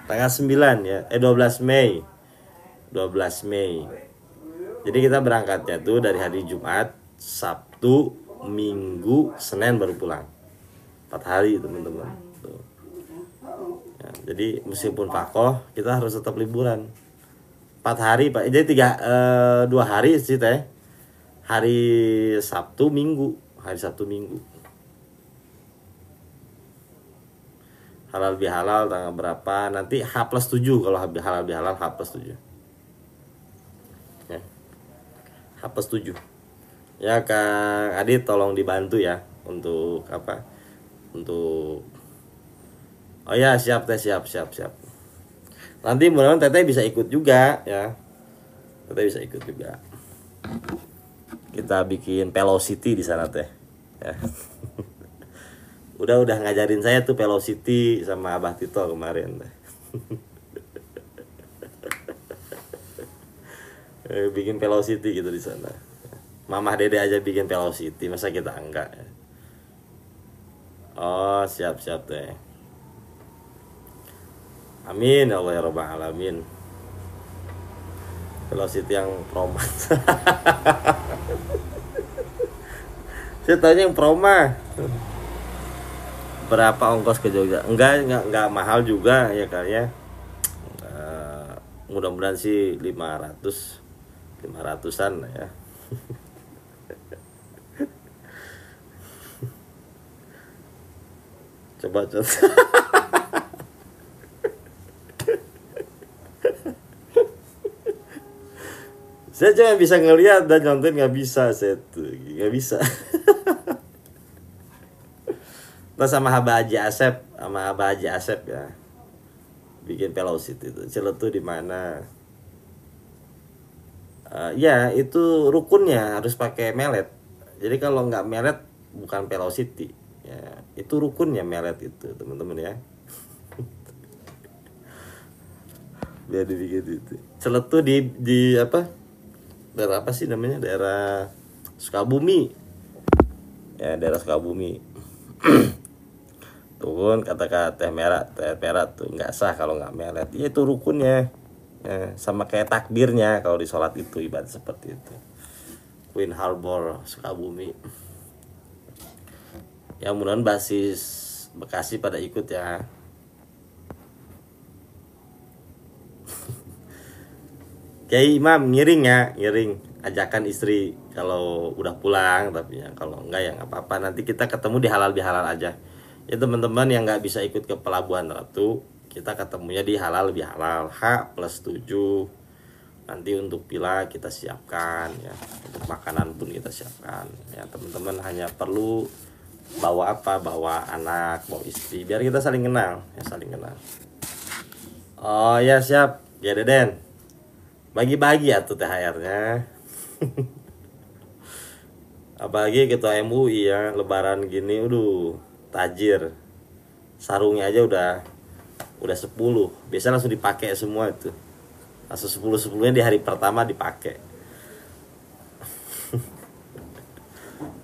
Tanggal 9 ya, 12 Mei. 12 Mei. Jadi kita berangkatnya tuh dari hari Jumat, Sabtu, Minggu, Senin baru pulang. 4 hari teman-teman. Ya, jadi meskipun vakoh kita harus tetap liburan 4 hari Pak. Jadi 2 hari sih teh. Hari Sabtu Minggu. Halal bihalal tanggal berapa? Nanti H+7 kalau halal bihalal H+7. Ya. H+7. Ya Kang Adit tolong dibantu ya untuk apa? Oh ya siap teh, siap. Nanti mudah-mudahan Teteh bisa ikut juga ya. Teteh bisa ikut juga. Kita bikin velocity di sana teh. Ya. udah ngajarin saya tuh velocity sama Abah Tito kemarin teh. Bikin velocity gitu di sana. Mamah Dede aja bikin velocity, masa kita enggak ya? Oh siap teh. Amin ya Allah ya Rabbal Alamin. Velocity yang promat. Saya tanya yang proma. Berapa ongkos ke Jogja? Enggak mahal juga ya kayaknya. mudah-mudahan sih 500-an ya. Coba saya cuma bisa ngelihat dan nonton, nggak bisa, saya tuh nggak bisa. Nah, sama Abah Haji Asep ya, bikin fellowship itu celetu di mana. Ya itu rukunnya harus pakai melet. Jadi kalau nggak melet bukan velocity ya, itu rukunnya melet itu teman-teman ya. Biar dibikin itu celetu di apa, daerah apa sih namanya, daerah Sukabumi ya, daerah Sukabumi. Turun kata-kata teh merah tuh nggak sah kalau nggak melet ya, itu rukunnya ya, sama kayak takbirnya kalau di sholat itu ibarat seperti itu. Queen Harbor Sukabumi ya, mudah-mudahan basis Bekasi pada ikut ya. Kiai Imam ngiring ya, ngiring ajakan istri kalau udah pulang, tapi ya kalau enggak ya nggak apa-apa, nanti kita ketemu di halal bihalal aja ya teman-teman. Yang nggak bisa ikut ke Pelabuhan Ratu, kita ketemunya di halal bihalal H+7. Nanti untuk pila kita siapkan ya, untuk makanan pun kita siapkan ya teman-teman. Hanya perlu bawa apa, bawa anak, bawa istri, biar kita saling kenal ya, saling kenal. Oh ya siap ya Deden, bagi-bagi ya tuh THR-nya. Apalagi ketua MUI ya, lebaran gini tajir, sarungnya aja udah 10, biasanya langsung dipakai semua itu, langsung 10-10-nya di hari pertama dipakai.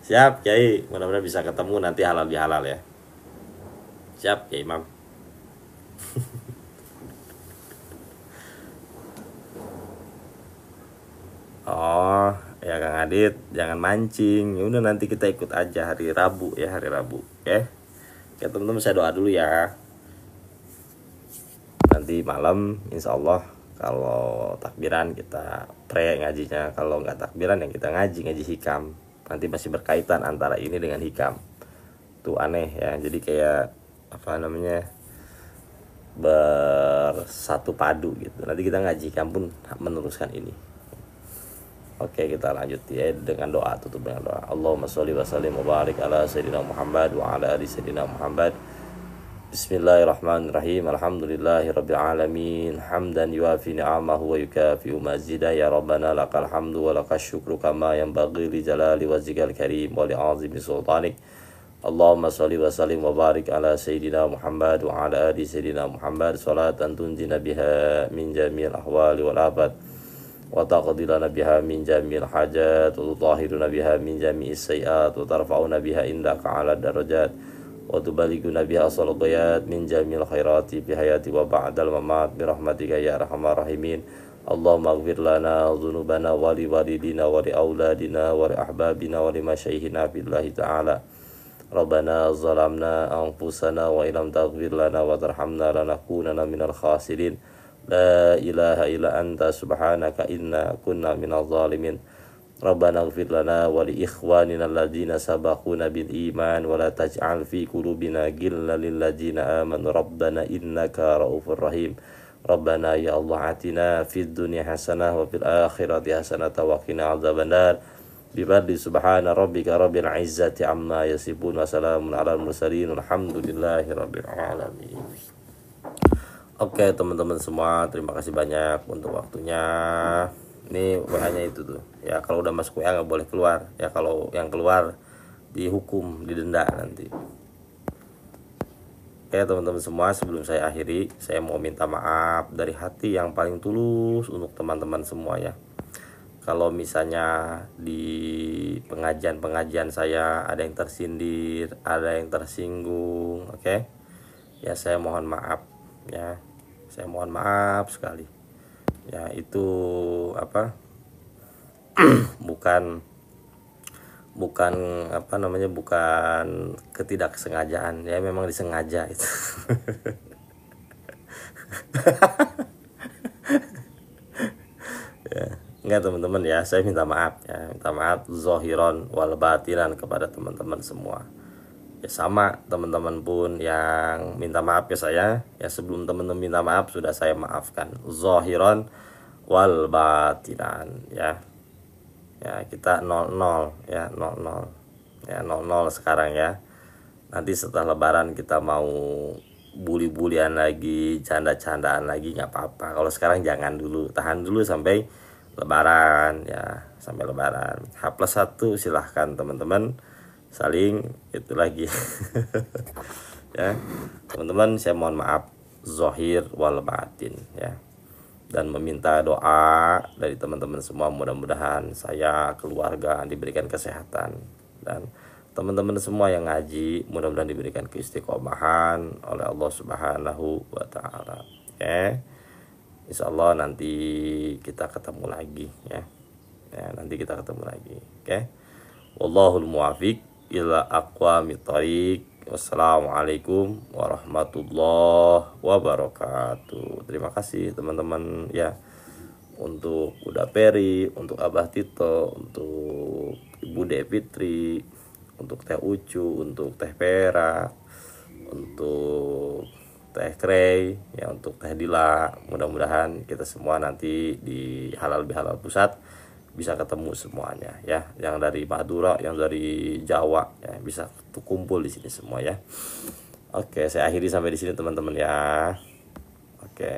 Siap Kiai, mudah-mudahan bisa ketemu nanti halal bihalal ya. Siap Kiai Imam. Oh ya Kang Adit, jangan mancing ya, udah nanti kita ikut aja hari Rabu ya, hari Rabu ya. Oke teman-teman, saya doa dulu ya. Nanti malam insya Allah kalau takbiran kita pre ngajinya, kalau nggak takbiran ya kita ngaji hikam. Nanti masih berkaitan antara ini dengan hikam, tuh aneh ya, jadi kayak apa namanya, bersatu padu gitu. Nanti kita ngaji hikam pun meneruskan ini. Oke, kita lanjut ya dengan doa, tutup dengan doa. Allahumma sholli wa sallim wa barik ala sayyidina Muhammad wa ala ali sayyidina Muhammad. Bismillahirrahmanirrahim. Alhamdulillahirabbil alamin. Hamdan yuafi ni'amahu wa yukafi'u mazida. Ya Rabbana lakal hamdu wa lakas syukru kama yanbaghi li jalali wajhikal karim wa li 'azimi sultanik. Allahumma sholli wa sallim wa barik ala sayyidina Muhammad wa ala ali sayyidina Muhammad. Salatan tunjina biha min jami'il ahwali wal afat, wa taqdilana biha min jami'il hajat, wa tutahhiruna biha min jami'is sayiat, wa tarfa'una biha indaka 'ala darajat, wa tubalighuna biha asal ghayat min jami'il khairati fi hayati wa ba'dal mamat bi rahmatika ya arhamar rahimin. Allahumma ighfir lana dhunubana wa li walidina wa li auladina wa li ahbabina wa li masyayikhina billahi ta'ala. Rabbana zalamna anfusana wa illam taghfir lana wa tarhamna lanakunanna minal khasirin. La ilaha illa anta subhanaka inna kunna minadh zalimin. Rabbana ighfir lana wa li ikhwanina alladhina sabaquna bil iman wa la taj'al fi qulubina ghillan lil ladzina amanu rabbana innaka raufur rahim. Rabbana ya Allah atina fid dunya hasanah wa fil akhirati hasanah wa qina adzabannar. Bifadli subhana rabbika rabbil izzati amma yasifun wa salamun alal mursalin walhamdulillahi rabbil alamin. Oke teman-teman semua, terima kasih banyak untuk waktunya. Ini WA-nya itu tuh ya, kalau udah masuk WA nggak boleh keluar ya, kalau yang keluar dihukum, didenda nanti. Oke teman-teman semua, sebelum saya akhiri, saya mau minta maaf dari hati yang paling tulus untuk teman-teman semua ya. Kalau misalnya di pengajian saya ada yang tersindir, ada yang tersinggung, oke ya, saya mohon maaf ya. Saya mohon maaf sekali ya, itu apa bukan apa namanya, bukan ketidaksengajaan ya, memang disengaja itu. Enggak teman-teman ya, saya minta maaf ya, minta maaf zohiron wal batinan kepada teman-teman semua. Ya sama teman-teman pun yang minta maaf ke saya, ya sebelum teman-teman minta maaf sudah saya maafkan zohiron wal batinan ya. Ya kita 00 ya, 00 ya, 00 sekarang ya. Nanti setelah lebaran kita mau bully-bulian lagi, canda-candaan lagi nggak apa-apa. Kalau sekarang jangan dulu, tahan dulu sampai lebaran ya, sampai lebaran. H+1 silahkan teman-teman saling itu lagi. Ya teman-teman, saya mohon maaf zohir wal batin ya, dan meminta doa dari teman-teman semua, mudah-mudahan saya, keluarga diberikan kesehatan, dan teman-teman semua yang ngaji mudah-mudahan diberikan keistiqomahan oleh Allah Subhanahu wa taala. Oke. Insyaallah nanti kita ketemu lagi ya. Ya, nanti kita ketemu lagi. Oke. Wallahul muwaffiq ila aqwamit thoriq. Wassalamualaikum warahmatullahi wabarakatuh. Terima kasih teman-teman ya, untuk Uda Peri, untuk Abah Tito, untuk Ibu Devitri, untuk Teh Ucu, untuk Teh Pera, untuk Teh Krey ya, untuk Teh Dila. Mudah-mudahan kita semua nanti di Halal Bihalal Pusat bisa ketemu semuanya ya, yang dari Madura, yang dari Jawa ya, bisa kumpul di sini semua ya. Oke, saya akhiri sampai di sini teman-teman ya. Oke.